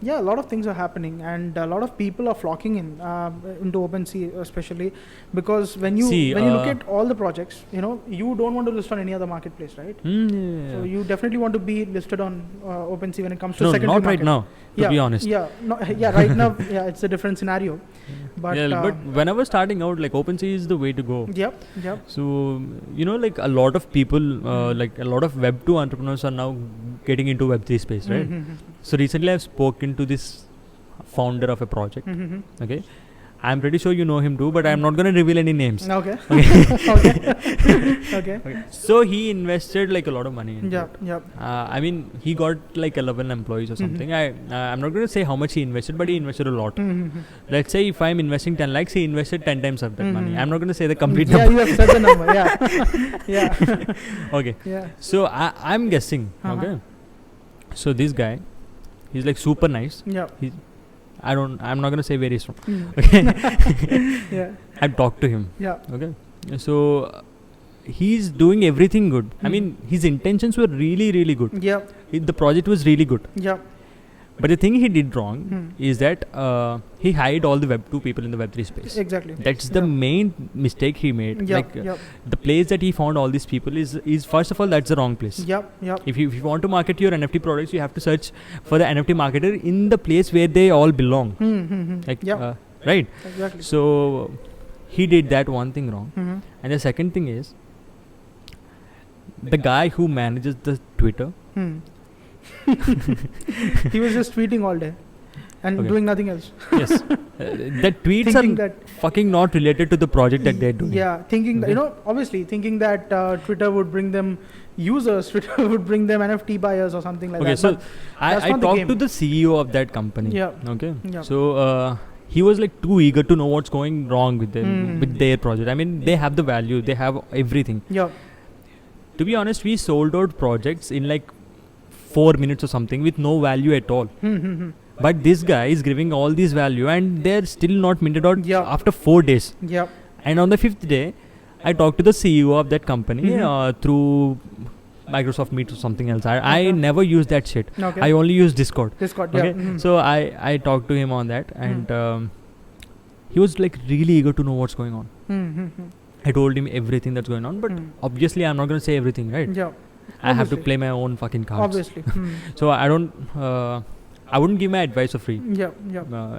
yeah, a lot of things are happening, and a lot of people are flocking into OpenSea, especially because when you look at all the projects, you don't want to list on any other marketplace, right? So you definitely want to be listed on OpenSea when it comes to secondary not market. right now. To be honest. Right now, it's a different scenario. But but when I was starting out, like OpenSea is the way to go. Yep. So like a lot of people, like a lot of Web 2 entrepreneurs are now getting into Web 3 space, right? So recently I've spoken to this founder of a project. Okay, I'm pretty sure you know him too, but I'm not going to reveal any names. Okay. Okay. So he invested like a lot of money into it. Yep. I mean, he got like 11 employees or something. I'm not going to say how much he invested, but he invested a lot. Let's say if I'm investing 10 lakhs, he invested 10 times of that money. I'm not going to say the complete number. Yeah, you have said the number. Yeah. Okay. Yeah. So I'm guessing. Okay. So this guy, he's like super nice. Yeah. I'm not gonna say where he's from. Okay. Yeah. I've talked to him. Yeah. Okay. So he's doing everything good. I mean, his intentions were really, really good. Yeah. The project was really good. Yeah. But the thing he did wrong is that he hired all the Web 2 people in the Web 3 space. Exactly. That's the main mistake he made. The place that he found all these people is first of all, that's the wrong place. Yep. If you want to market your NFT products, you have to search for the NFT marketer in the place where they all belong. Right? Exactly. So he did that one thing wrong. And the second thing is, the guy who manages the Twitter, he was just tweeting all day and doing nothing else. Yes. The tweets are fucking not related to the project that they're doing. Yeah, thinking that, obviously thinking that Twitter would bring them users, Twitter would bring them NFT buyers or something like that. Okay, so But I talked to the CEO of that company. Yeah. Okay. Yeah. So he was like too eager to know what's going wrong with them, with their project. I mean, they have the value, they have everything. Yeah. To be honest, we sold out projects in like 4 minutes or something with no value at all. But this guy is giving all this value and they're still not minted out after 4 days. Yeah. And on the 5th day, I talked to the CEO of that company through Microsoft Meet or something else. I never use that shit. Okay. I only use Discord. Okay. Yeah. So I talked to him on that and he was like really eager to know what's going on. I told him everything that's going on, but obviously I'm not going to say everything, right? Yeah. I have to play my own fucking cards. Obviously. So I wouldn't give my advice for free. Yeah.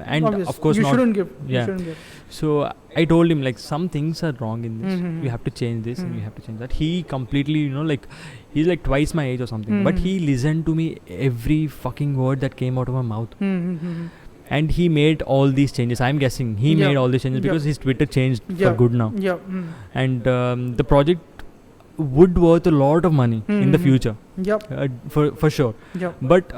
And obviously. of course you not. Shouldn't give. Yeah. You shouldn't give. So I told him like some things are wrong in this. You have to change this and you have to change that. He completely, he's like twice my age or something. But he listened to me every fucking word that came out of my mouth. And he made all these changes. I'm guessing he made all these changes because his Twitter changed for good now. Yeah. And the project would worth a lot of money in the future. Yep. For sure. Yep. But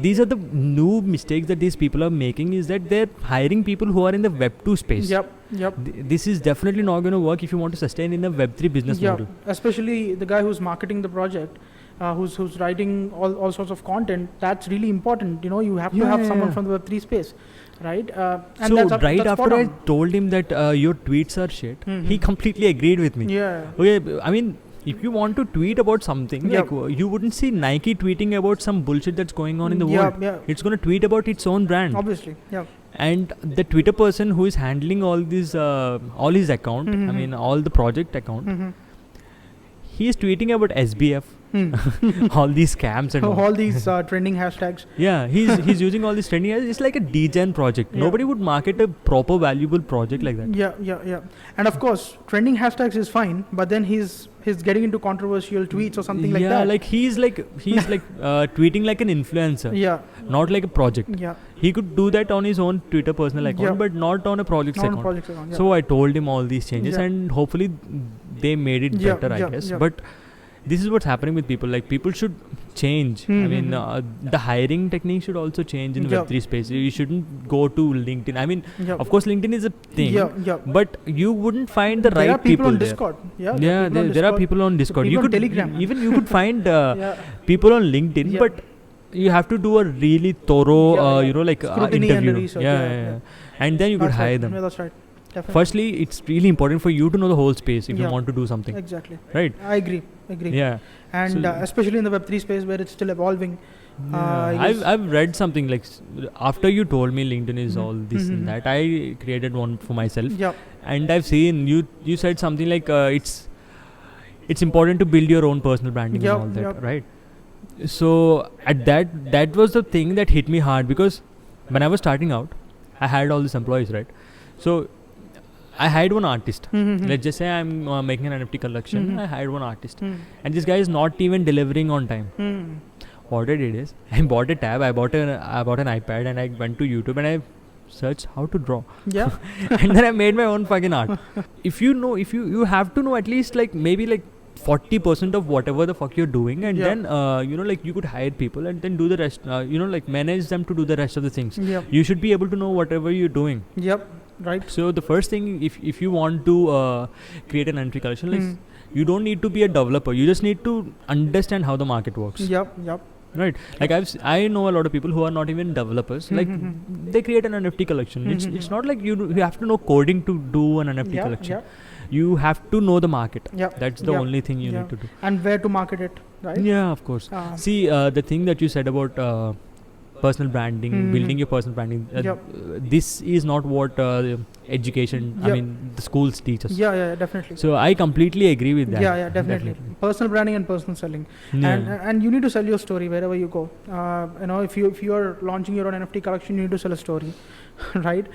these are the new mistakes that these people are making, is that they're hiring people who are in the Web 2 space. Yep. This is definitely not going to work if you want to sustain in the Web 3 business model. Especially the guy who's marketing the project, who's writing all sorts of content. That's really important. You have to have someone from the Web 3 space, right? And so that's right after I on. told him that your tweets are shit, he completely agreed with me. Yeah. Okay, I mean, if you want to tweet about something, Yep. like you wouldn't see Nike tweeting about some bullshit that's going on in the world. Yeah. It's going to tweet about its own brand. Obviously. Yeah. And the Twitter person who is handling all these, all his account, I mean, all the project account, he is tweeting about SBF, all these scams and All these trending hashtags. Yeah, he's using all this trending. It's like a degen project. Yeah. Nobody would market a proper valuable project like that. Yeah. And of course, trending hashtags is fine, but then he's getting into controversial tweets or something like that. Yeah, like he's like tweeting like an influencer, Yeah. not like a project. Yeah. He could do that on his own Twitter personal account, Yeah. but not on a project's Not on account. projects account. Yeah. So I told him all these changes, Yeah. and hopefully they made it Yeah, better, I yeah, guess. yeah. But this is what's happening with people. Like, people should change. I mean, the hiring technique should also change in Yeah. Web3 space. You shouldn't go to LinkedIn. I mean, Yeah. of course, LinkedIn is a thing. Yeah. But you wouldn't find the There right are people on there. Discord. Yeah, there are there are people on Discord. people You on could Telegram. even you could find Yeah. people on LinkedIn, Yeah. but you have to do a really thorough, Yeah. Like Scrutiny and interview. research, Yeah. And then you could That's hire right. them. Yeah, that's right. Definitely. Firstly, it's really important for you to know the whole space if you Yeah. want to do something, Exactly. right? I agree. Yeah. And So- especially in the Web3 space where it's still evolving. I I've guess- I've read something like after you told me LinkedIn is all this and that, I created one for myself, Yeah. and I've seen you said something like it's important to build your own personal branding Yep, and all that, yep. right? So at that was the thing that hit me hard, because when I was starting out, I had all these employees, right? So I hired one artist. Let's just say I'm making an NFT collection. I hired one artist, and this guy is not even delivering on time. What I did is, I bought a tab, I bought an iPad, and I went to YouTube and I searched how to draw. Yeah. And then I made my own fucking art. If you have to know at least like maybe like 40% of whatever the fuck you're doing, and Yeah. then like you could hire people and then do the rest. Like manage them to do the rest of the things. Yep. You should be able to know whatever you're doing. Yep. Right. So the first thing, if you want to create an NFT collection, like you don't need to be a developer. You just need to understand how the market works. Yep. Right. Like I know a lot of people who are not even developers. Like they create an NFT collection. It's not like you have to know coding to do an NFT collection. Yep. You have to know the market. Yep. That's the Yep. only thing you Yep. need to do. And where to market it, right? Yeah, of course. See, the thing that you said about personal branding, building your personal branding, Yep. this is not what education, I Yep. mean, the schools teach us. Yeah, definitely. So I completely agree with that. Yeah, definitely. Personal branding and personal selling, Yeah. and you need to sell your story wherever you go. If you are launching your own NFT collection, you need to sell a story, right?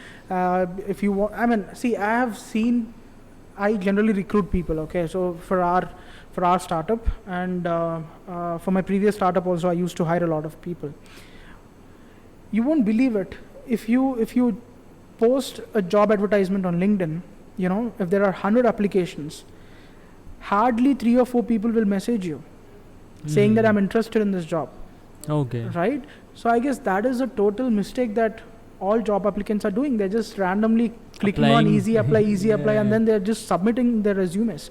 If you want, I mean, see, I generally recruit people. Okay, so for our startup and for my previous startup also, I used to hire a lot of people. You won't believe it. If you post a job advertisement on LinkedIn, if there are 100 applications, hardly 3 or 4 people will message you saying that I'm interested in this job. Okay. Right? So I guess that is a total mistake that all job applicants are doing. They're just randomly clicking on easy apply, and then they're just submitting their resumes.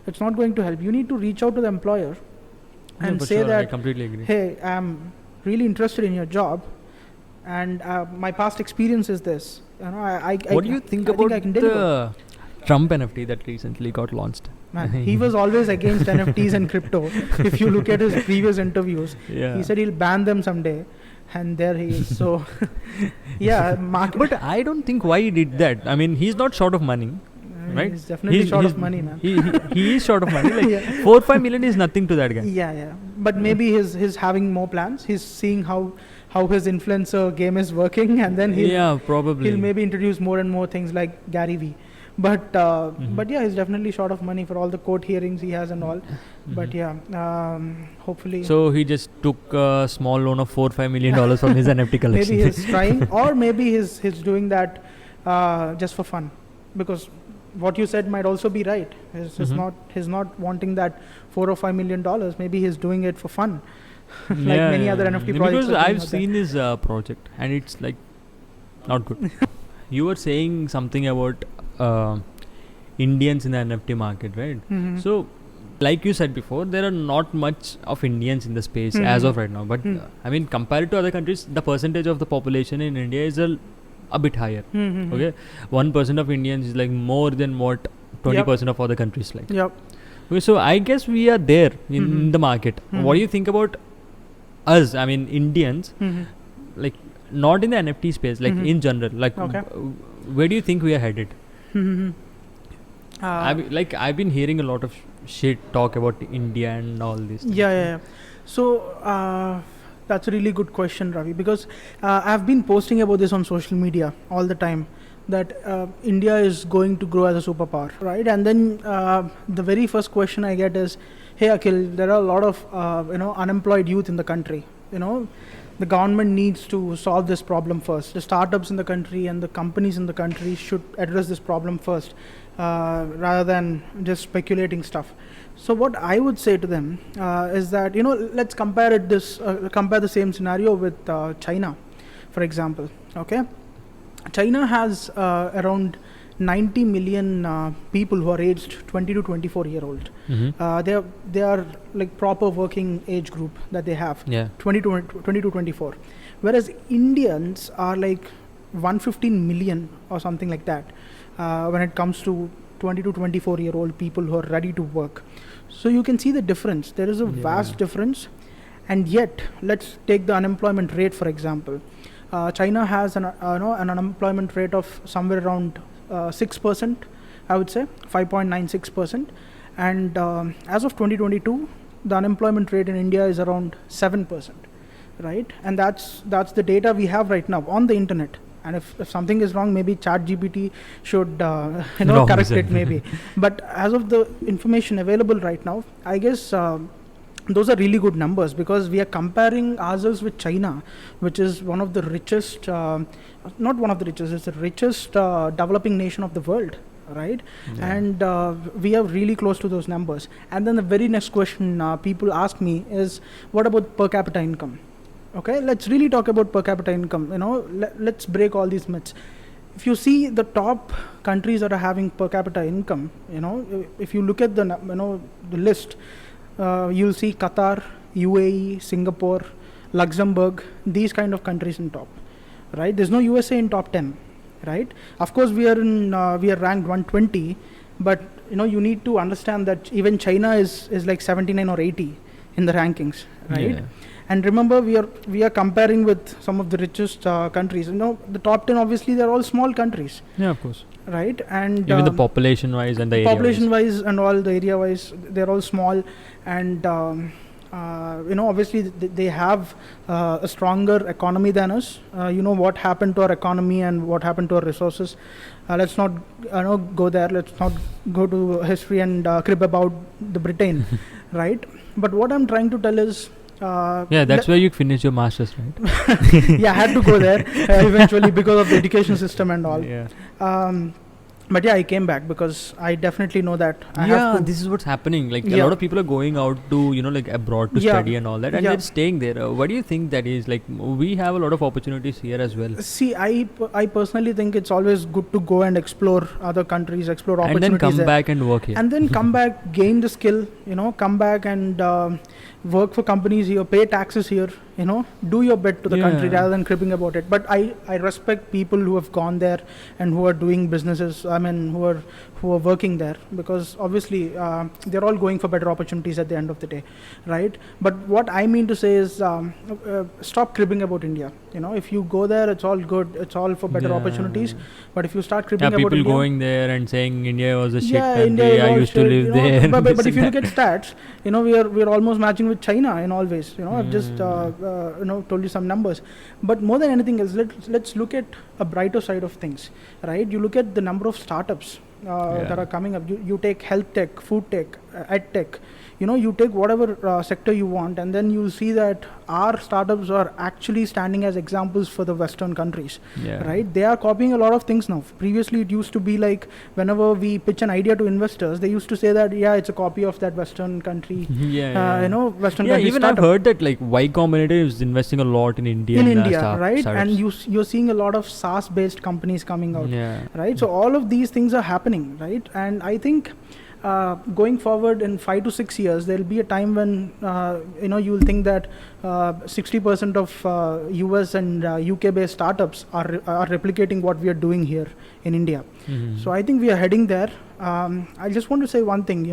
It's not going to help. You need to reach out to the employer and say that, I completely agree. hey, I'm really interested in your job, and my past experience is this. What do you think I about I can deliver. the Trump NFT that recently got launched? Man, he was always against NFTs and crypto. If you look at his previous interviews, he said he'll ban them someday, and there he is. So, yeah, But I don't think why he did that. I mean, he's not short of money, right? He's definitely short of money, man. He is short of money. Like 4-5 million is nothing to that guy. Yeah. But maybe he's having more plans. He's seeing how his influencer game is working, and then probably he'll maybe introduce more and more things like Gary Vee. But yeah, he's definitely short of money for all the court hearings he has and all. But yeah, hopefully. So he just took a small loan of $4-5 million from his NFT collection. Maybe he's trying, or maybe he's doing that just for fun, because what you said might also be right. He's not wanting that $4 or $5 million. Maybe he's doing it for fun, like many other NFT projects. Because I've seen his project, and it's like not good. You were saying something about Indians in the NFT market, right? So, like you said before, there are not much of Indians in the space as of right now. But I mean, compared to other countries, the percentage of the population in India is a bit higher. Okay, 1% of Indians is like more than what 20% of other countries like. Yep. So I guess we are there in the market. What do you think about us? I mean, Indians, like not in the NFT space, like in general. Like, where do you think we are headed? I've been hearing a lot of shit talk about India and all this. Yeah. So that's a really good question, Ravi, because I've been posting about this on social media all the time, that India is going to grow as a superpower, right? And then the very first question I get is, hey Akhil, there are a lot of unemployed youth in the country. The government needs to solve this problem first. The startups in the country and the companies in the country should address this problem first, rather than just speculating stuff. So what I would say to them is that let's compare the same scenario with China, for example. Okay, China has around 90 million people who are aged 20 to 24 year old. They are like proper working age group that they have. 20 to 24, whereas Indians are like 115 million or something like that when it comes to 20 to 24 year old people who are ready to work. So you can see the difference. There is a vast difference. And yet, let's take the unemployment rate, for example. China has an unemployment rate of somewhere around 6%, I would say 5.96%. And as of 2022, the unemployment rate in India is around 7%, right? And that's the data we have right now on the internet. And if something is wrong, maybe ChatGPT should correct it maybe. But as of the information available right now, I guess those are really good numbers, because we are comparing ourselves with China, which is one of the richest, not one of the richest, it's the richest developing nation of the world, right? And we are really close to those numbers. And then the very next question people ask me is, what about per capita income? Okay, let's really talk about per capita income. Let's break all these myths. If you see the top countries that are having per capita income, if you look at the list, you'll see Qatar, UAE, Singapore, Luxembourg, these kind of countries in top, right? There's no USA in top 10, right? Of course, we are ranked 120, but you need to understand that even China is like 79 or 80 in the rankings, right? Yeah. And remember, we are comparing with some of the richest countries. The top 10, obviously, they're all small countries. Yeah, of course. Right? And even the population-wise and the population-wise and all the area-wise, they're all small. And obviously, they have a stronger economy than us. What happened to our economy and what happened to our resources. Let's not go there. Let's not go to history and crib about the Britain, right? But what I'm trying to tell is, that's where you finish your masters, right? Yeah, I had to go there eventually because of the education system and all. But I came back because I definitely know that I have to. This is what's happening. Like a lot of people are going out to abroad to study and all that, and they're staying there. What do you think that is? Like, we have a lot of opportunities here as well. See, I personally think it's always good to go and explore other countries, explore opportunities, and then come back and work here. And then come back, gain the skill. Come back and work for companies here, pay taxes here. Do your bit to the country rather than cribbing about it. But I respect people who have gone there and who are doing businesses. I mean, who are working there, because obviously they're all going for better opportunities at the end of the day, right? But what I mean to say is, stop cribbing about India. If you go there, it's all good. It's all for better opportunities. But if you start cribbing about people India, going there and saying India was a shit country, I used to live there. But if you look at stats, we're almost matching with China in all ways. I've just told you some numbers. But more than anything else, let's look at a brighter side of things, right? You look at the number of startups that are coming up. You take health tech, food tech, ed tech. You take whatever sector you want, and then you see that our startups are actually standing as examples for the Western countries, right? They are copying a lot of things now. Previously, it used to be like, whenever we pitch an idea to investors, they used to say that, it's a copy of that Western country, Western country even startup. I've heard that like Y Combinator is investing a lot in India. Right? Startups. And you're seeing a lot of SaaS-based companies coming out, right? So all of these things are happening, right? And I think going forward in 5 to 6 years, there will be a time when you'll think that 60% of US and UK based startups are replicating what we are doing here in India. So I think we are heading there. I just want to say one thing,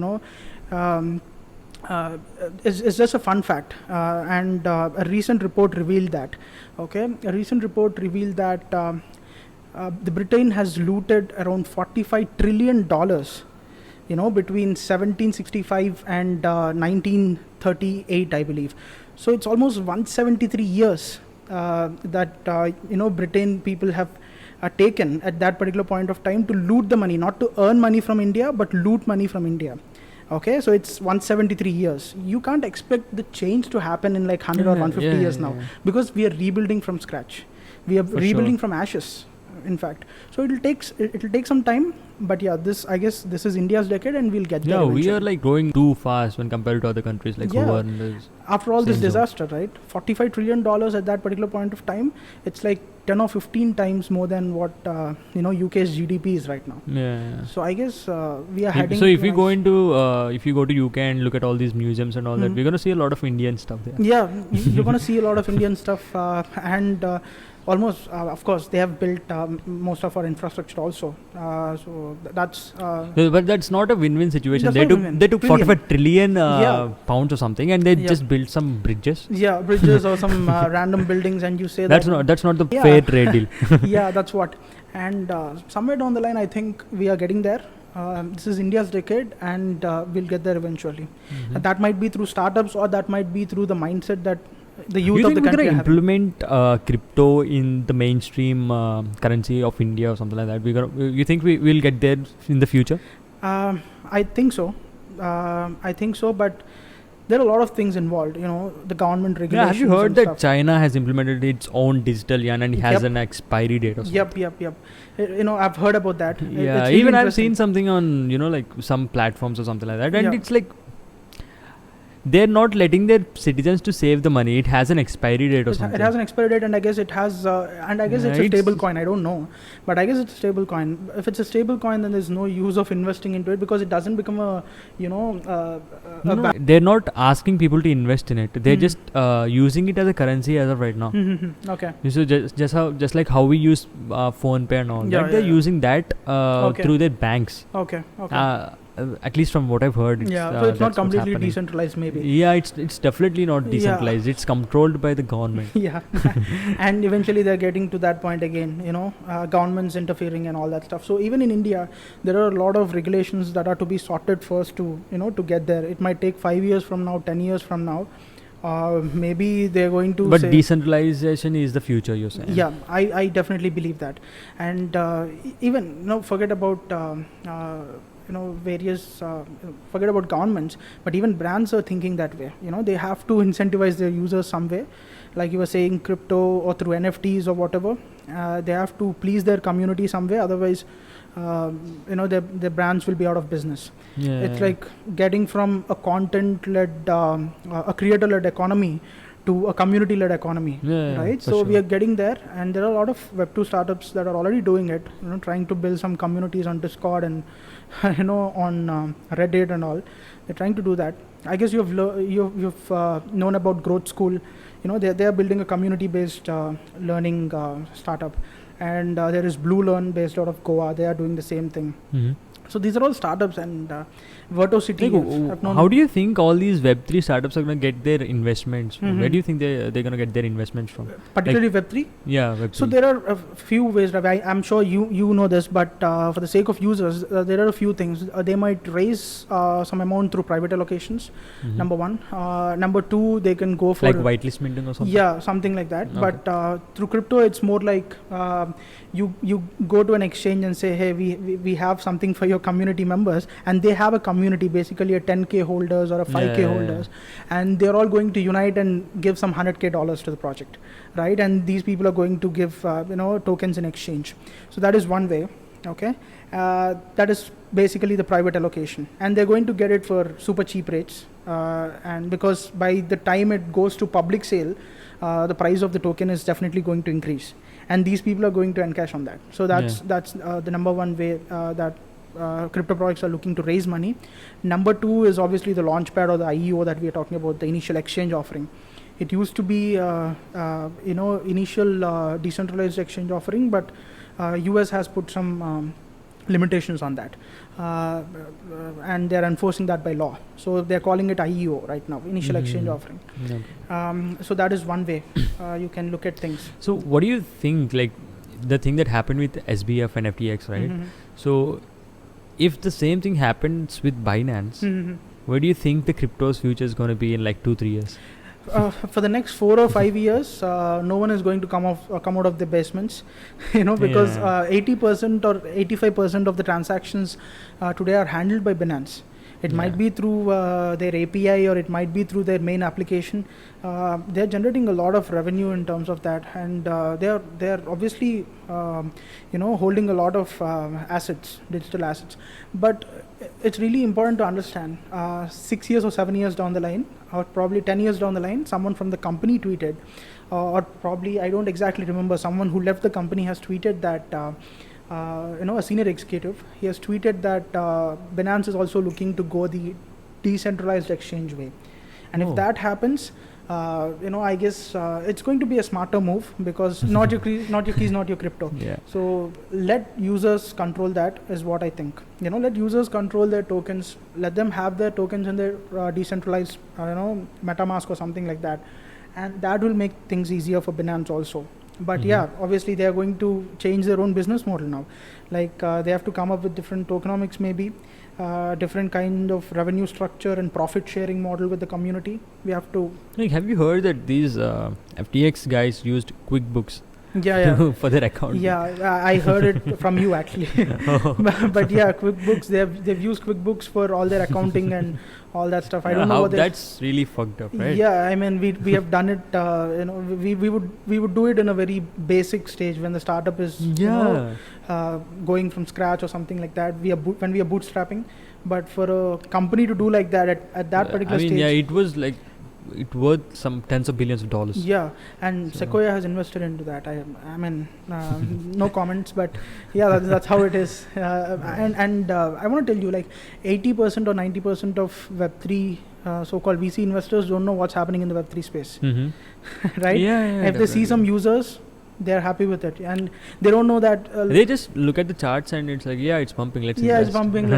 is just a fun fact, and a recent report revealed that. Okay, a recent report revealed that the Britain has looted around $45 trillion, between 1765 and 1938, I believe. So it's almost 173 years that Britain people have taken at that particular point of time to loot the money, not to earn money from India, but loot money from India. Okay, so it's 173 years. You can't expect the change to happen in like 100 or 150 years now, because we are rebuilding from scratch. We are rebuilding from ashes, in fact. So it'll take some time, but yeah, I guess this is India's decade, and we'll get there. Yeah, we are like growing too fast when compared to other countries like after all this disaster, right? $45 trillion at that particular point of time. It's like 10 or 15 times more than what UK's GDP is right now. Yeah. So I guess we are heading. So if you go to UK and look at all these museums and all that, we're gonna see a lot of Indian stuff there. Yeah, you're gonna see a lot of Indian stuff, and almost, of course, they have built most of our infrastructure also. So that's. But that's not a win-win situation. They took 45 trillion pounds or something, and they just built some bridges. Yeah, bridges or some random buildings, and you say that's not the fair trade deal. Yeah, that's what. And somewhere down the line, I think we are getting there. This is India's decade, and we'll get there eventually. That might be through startups, or that might be through the mindset that the youth of the country are implement crypto in the mainstream currency of India or something like that. You think we will get there in the future? I think so. But there are a lot of things involved. The government regulations. Yeah, have you heard that China has implemented its own digital yuan and it has an expiry date or something? Yep. I've heard about that. Yeah, really even I've seen something on like some platforms or something like that, and it's like they're not letting their citizens to save the money. It has an expiry date or something. It has an expiry date, and I guess it has, it's a stable coin. I don't know, but I guess it's a stable coin. If it's a stable coin, then there's no use of investing into it, because it doesn't become they're not asking people to invest in it. They're just using it as a currency as of right now. Okay. So just like how we use phone pay and all that, they're using that through their banks. Okay. At least from what I've heard, so it's not completely decentralized, maybe. Yeah, it's definitely not decentralized. It's controlled by the government. Yeah, and eventually they're getting to that point again. Governments interfering and all that stuff. So even in India, there are a lot of regulations that are to be sorted first to get there. It might take 5 years from now, 10 years from now. Maybe they're going to. But decentralization is the future, you're saying? Yeah, I definitely believe that, and even forget about. Forget about governments, but even brands are thinking that way. They have to incentivize their users some way, like you were saying, crypto or through NFTs or whatever. They have to please their community some way, otherwise their brands will be out of business. It's like getting from a content-led, a creator-led economy to a community-led economy, right? So we are getting there, and there are a lot of Web2 startups that are already doing it, trying to build some communities on Discord and on Reddit and all. They're trying to do that. I guess you've known about Growth School. They are building a community-based learning startup, and there is Blue Learn based out of Goa. They are doing the same thing. So these are all startups, and Vertocity. How do you think all these Web3 startups are going to get their investments from? Where do you think they're going to get their investments from? Particularly Web3? Yeah, Web3. So there are a few ways, Ravi. I'm sure you know this, but for the sake of users, there are a few things. They might raise some amount through private allocations, number one. Number two, they can go for... Like whitelist minting or something? Yeah, something like that. Okay. But through crypto, it's more like you go to an exchange and say, hey, we have something for your community members, and they have a community, basically a 10K holders or a 5K holders, and they're all going to unite and give some $100K to the project, right? And these people are going to give tokens in exchange. So that is one way. Okay, that is basically the private allocation, and they're going to get it for super cheap rates, and because by the time it goes to public sale, the price of the token is definitely going to increase, and these people are going to encash on that. So that's the number one way that crypto projects are looking to raise money. Number two is obviously the launchpad or the IEO that we are talking about, the initial exchange offering. It used to be initial decentralized exchange offering, but US has put some limitations on that, and they're enforcing that by law. So they're calling it IEO right now, initial exchange offering. Okay. So that is one way you can look at things. So what do you think, like the thing that happened with SBF and FTX, right? So if the same thing happens with Binance, where do you think the crypto's future is going to be in like 2-3 years? For the next 4 or 5 years, no one is going to come out of the basements, because 80% or 85% of the transactions today are handled by Binance. It might be through their API, or it might be through their main application. They're generating a lot of revenue in terms of that, and they're obviously holding a lot of assets, digital assets. But it's really important to understand, 6 years or 7 years down the line, or probably 10 years down the line, someone from the company tweeted, or probably, I don't exactly remember, someone who left the company has tweeted that, a senior executive, he has tweeted that Binance is also looking to go the decentralized exchange way. And if that happens, I guess it's going to be a smarter move, because not your keys, not your crypto. Yeah. So let users control that, is what I think. Let users control their tokens. Let them have their tokens in their decentralized, MetaMask or something like that, and that will make things easier for Binance also. But obviously they are going to change their own business model now. Like they have to come up with different tokenomics, maybe different kind of revenue structure and profit sharing model with the community. We have to. Like, have you heard that these FTX guys used QuickBooks for their account? Yeah, I heard it from you actually. But yeah, QuickBooks, they've used QuickBooks for all their accounting and all that stuff. I don't know what that's really fucked up, right? Yeah, I mean we have done it. We would do it in a very basic stage when the startup is going from scratch or something like that. When we are bootstrapping, but for a company to do like that at that particular stage. Yeah, it was like. It worth some tens of billions of dollars. Yeah, and Sequoia has invested into that. I mean, no comments, but yeah, that's how it is. And I want to tell you, like 80% or 90% of Web3 so-called VC investors don't know what's happening in the Web3 space, right? Yeah, if they see some users, they're happy with it, and they don't know that. They just look at the charts and it's like, it's pumping. Let's invest. It's pumping.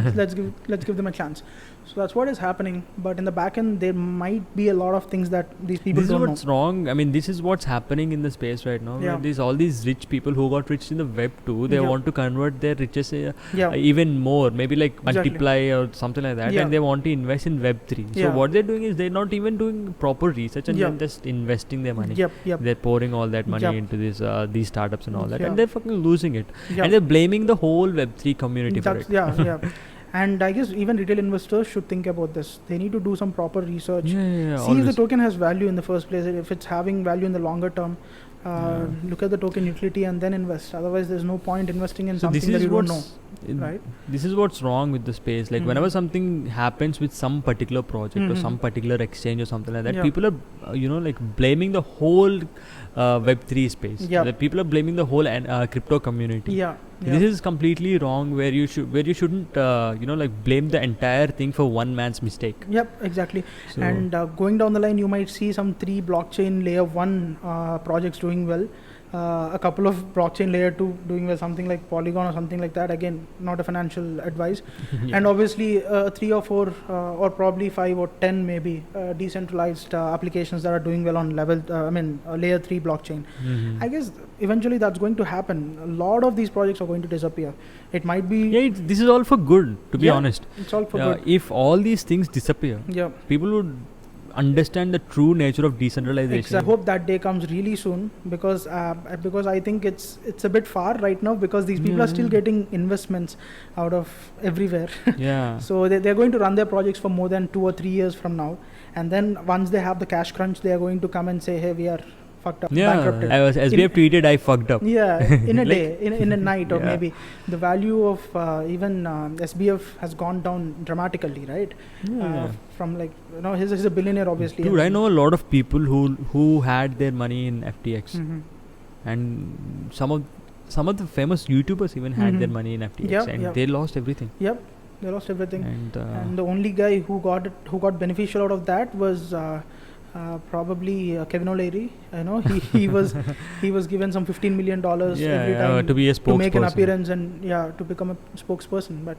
let's give them a chance. So that's what is happening. But in the back end, there might be a lot of things that these people don't know. This is what's wrong. I mean, this is what's happening in the space right now. Yeah. There's all these rich people who got rich in the web too. They want to convert their riches even more, maybe like multiply or something like that. And they want to invest in Web3. So what they're doing is they're not even doing proper research and then just investing their money. They're pouring all that money into these startups and all that. And they're fucking losing it. And they're blaming the whole Web3 community for it. And I guess even retail investors should think about this. They need to do some proper research. See always. If the token has value in the first place, if it's having value in the longer term. Look at the token utility and then invest. Otherwise, there's no point investing in something that you don't know. Right? This is what's wrong with the space. Like whenever something happens with some particular project or some particular exchange or something like that, people are blaming the whole Web3 space. Like people are blaming the whole crypto community. This is completely wrong. Where you shouldn't blame the entire thing for one man's mistake. Exactly. So and going down the line, you might see some 3 blockchain layer 1 projects doing well. A couple of blockchain layer 2 doing well, something like Polygon or something like that. Again, not a financial advice. And obviously 3 or 4 or probably 5 or 10 maybe decentralized applications that are doing well on layer 3 blockchain. I guess eventually that's going to happen. A lot of these projects are going to disappear. It might be this is all for good, to be honest. It's all for good. If all these things disappear, people would understand the true nature of decentralization. I hope that day comes really soon, because I think it's a bit far right now, because these people are still getting investments out of everywhere. So they're going to run their projects for more than 2 or 3 years from now, and then once they have the cash crunch, they are going to come and say, hey, we are fucked up, bankrupted. SBF tweeted, I fucked up. In a day, in a night, or maybe the value of even SBF has gone down dramatically, right? From he's a billionaire, obviously. Dude, I know a lot of people who had their money in FTX, and some of the famous YouTubers even had their money in FTX, and they lost everything. They lost everything. And the only guy who got beneficial out of that was Probably Kevin O'Leary. He was given some $15 million every time to be a spokesperson, to make an appearance and to become a spokesperson. But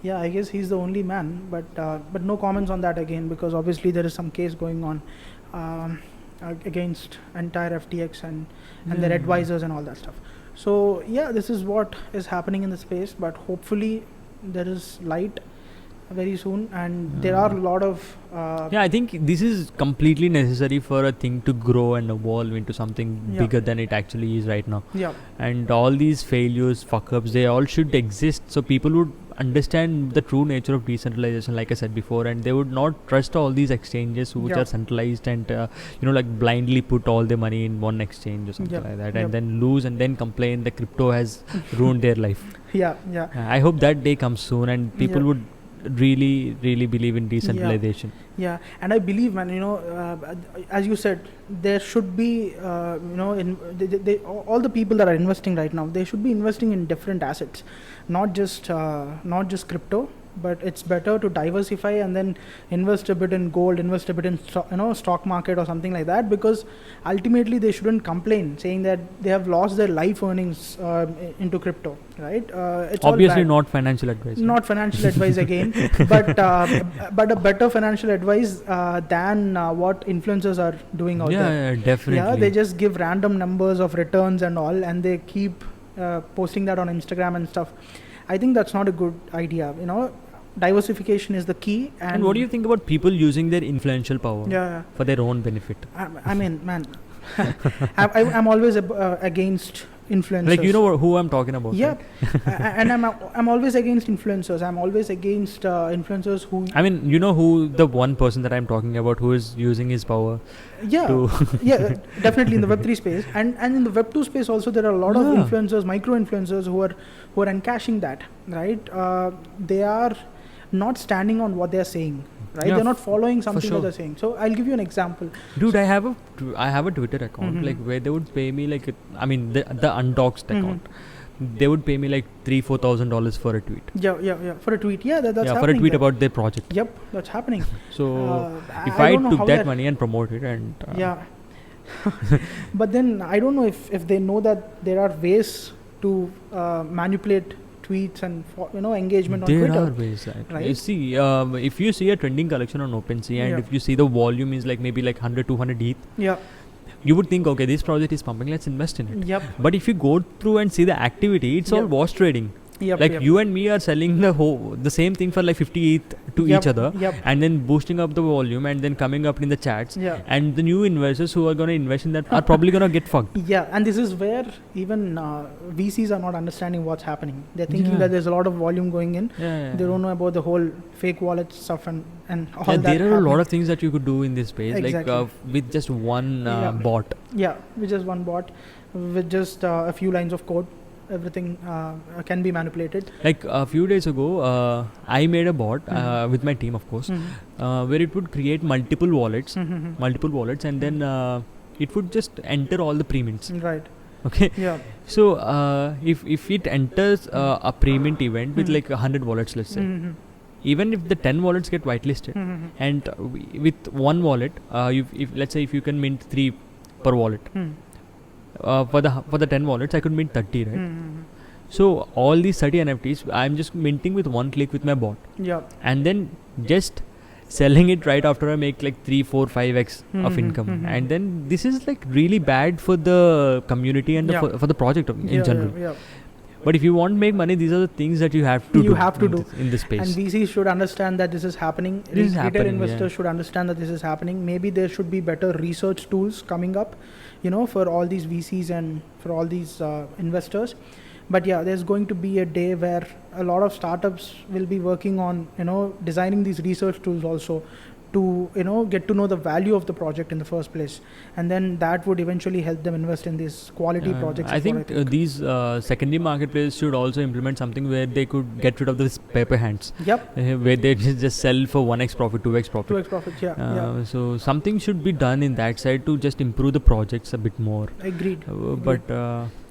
yeah, I guess he's the only man. But no comments on that again, because obviously there is some case going on against entire FTX and their advisors and all that stuff. So yeah, this is what is happening in the space. But hopefully there is light very soon, and there are a lot of I think this is completely necessary for a thing to grow and evolve into something bigger than it actually is right now. And all these failures, fuck-ups, they all should exist so people would understand the true nature of decentralization, like I said before, and they would not trust all these exchanges which are centralized and like blindly put all their money in one exchange or something like that, and then lose and then complain the crypto has ruined their life. I hope that day comes soon and people would really believe in decentralization. And I believe, man, as you said, there should be all the people that are investing right now, they should be investing in different assets, not just crypto, but it's better to diversify and then invest a bit in gold, invest a bit in stock market or something like that, because ultimately they shouldn't complain saying that they have lost their life earnings into crypto, right? It's obviously not financial advice. Not financial advice again, but a better financial advice than what influencers are doing out there. Definitely. They just give random numbers of returns and all, and they keep posting that on Instagram and stuff. I think that's not a good idea. Diversification is the key. And what do you think about people using their influential power for their own benefit? I mean, man, I'm always against influencers. Like, who I'm talking about. Right? And I'm always against influencers. I'm always against influencers who... I mean, who the one person that I'm talking about who is using his power definitely in the Web3 space. And in the Web2 space also, there are a lot of influencers, micro-influencers who are encashing that, right? They are not standing on what they're saying, right? They're not following something that they're saying. So I'll give you an example. Dude, I have a Twitter account like where they would pay me like the undoxed account. They would pay me like $3,000-4,000 for a tweet. For a tweet. That's happening. For a tweet about their project. Yep, that's happening. So if I took that money and promote it and but then I don't know if they know that there are ways to manipulate tweets and engagement on Twitter. There are ways, right? You see, if you see a trending collection on OpenSea and if you see the volume is like maybe like 100-200 ETH, you would think, okay, this project is pumping, let's invest in it. But if you go through and see the activity, it's all wash trading. You and me are selling the same thing for like 50 ETH to each other, and then boosting up the volume and then coming up in the chats, and the new investors who are going to invest in that are probably going to get fucked. And this is where even VCs are not understanding what's happening. They're thinking that there's a lot of volume going in. They don't know about the whole fake wallet stuff and all that. There are a lot of things that you could do in this space, like with just one bot. With just one bot, with just a few lines of code. Everything can be manipulated. Like a few days ago, I made a bot with my team, of course, where it would create multiple wallets, and then it would just enter all the pre-mints. Right. Okay. So if it enters a pre-mint event with like 100 wallets, let's say, even if the 10 wallets get whitelisted, and with one wallet, let's say if you can mint 3 per wallet. For the 10 wallets, I could mint 30, right? So all these 30 NFTs, I'm just minting with one click with my bot. And then just selling it right after I make like 3, 4, 5x of income. And then this is like really bad for the community and for the project in general. But if you want to make money, these are the things that you have to do in this space. And VCs should understand that this is happening. Retail investors should understand that this is happening. Maybe there should be better research tools coming up, for all these VCs and for all these investors. But there's going to be a day where a lot of startups will be working on, designing these research tools also to, get to know the value of the project in the first place. And then that would eventually help them invest in these quality projects. I think these secondary marketplaces should also implement something where they could get rid of this paper hands. Where they just sell for 1x profit, 2x profit. 2x profit, So something should be done in that side to just improve the projects a bit more. Agreed. But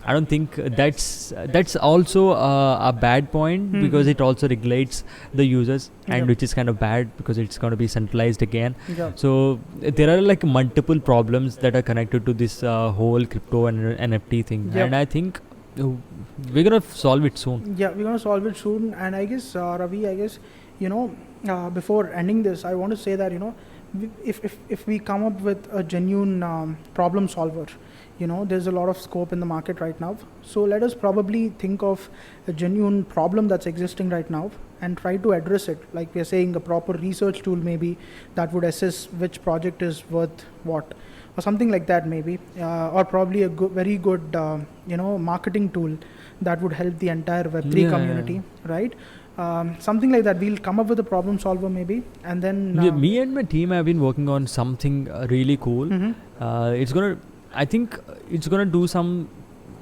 I don't think that's also a bad point because it also regulates the users, and which is kind of bad because it's going to be centralized again. So there are like multiple problems that are connected to this whole crypto and NFT thing, and I think we're gonna solve it soon. Yeah, we're gonna solve it soon. And I guess Ravi, before ending this, I want to say that if we come up with a genuine problem solver, there's a lot of scope in the market right now. So let us probably think of a genuine problem that's existing right now and try to address it. Like we're saying, a proper research tool maybe that would assess which project is worth what, or something like that maybe, or probably a very good marketing tool that would help the entire Web3 community, right? Something like that. We'll come up with a problem solver maybe, and then me and my team have been working on something really cool. I think it's gonna do some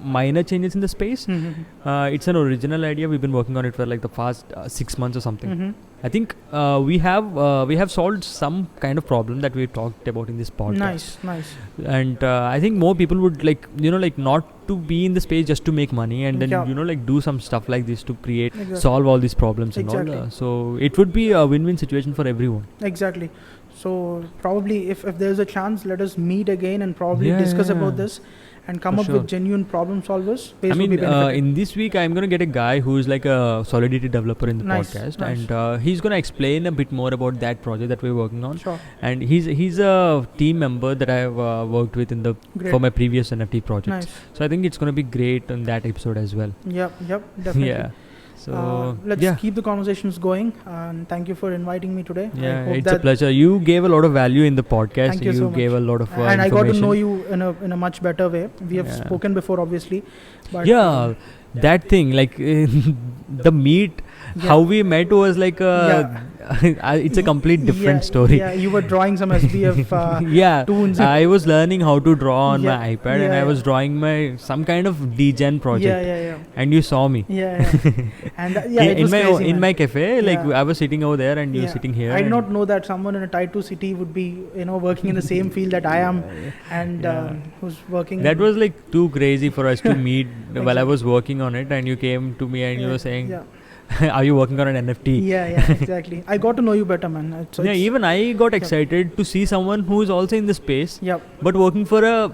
minor changes in the space. It's an original idea. We've been working on it for like the past 6 months or something. I think we have solved some kind of problem that we talked about in this podcast. Nice. And I think more people would like not to be in the space just to make money, and then do some stuff like this to create solve all these problems and all. So it would be a win-win situation for everyone. Exactly. So probably if there's a chance, let us meet again and probably discuss about this and come up with genuine problem solvers. I mean, in this week, I'm going to get a guy who is like a Solidity developer in the podcast. And he's going to explain a bit more about that project that we're working on. Sure. And he's a team member that I've worked with for my previous NFT projects. Nice. So I think it's going to be great on that episode as well. Yep, definitely. Yeah. So let's keep the conversations going, and thank you for inviting me today. Yeah, it's a pleasure. You gave a lot of value in the podcast. Thank you so much. Gave a lot of and I got to know you in a much better way. We have spoken before, obviously, but that thing, like the meet, how we met was like it's a complete different story. Yeah, you were drawing some SBF toons. I was learning how to draw on my iPad, and I was drawing some kind of degen project. And you saw me. And it was crazy, in my cafe, like I was sitting over there and you were sitting here. I did not know that someone in a Tier 2 city would be working in the same field that I am, and who's working. That was like too crazy for us to meet while I was working on it, and you came to me and you were saying, are you working on an NFT? Yeah, exactly. I got to know you better, man. Even I got excited to see someone who is also in the space, but working for a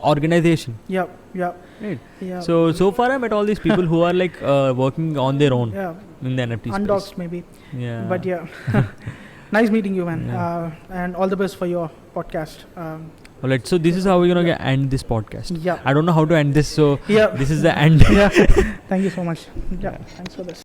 organization. Right. So far I met all these people who are like working on their own in the NFT Undoxed space. Maybe. Yeah. But nice meeting you, man. And all the best for your podcast. Alright, so this is how we're gonna end this podcast. Yeah. I don't know how to end this, so this is the end. Thank you so much. Thanks for this.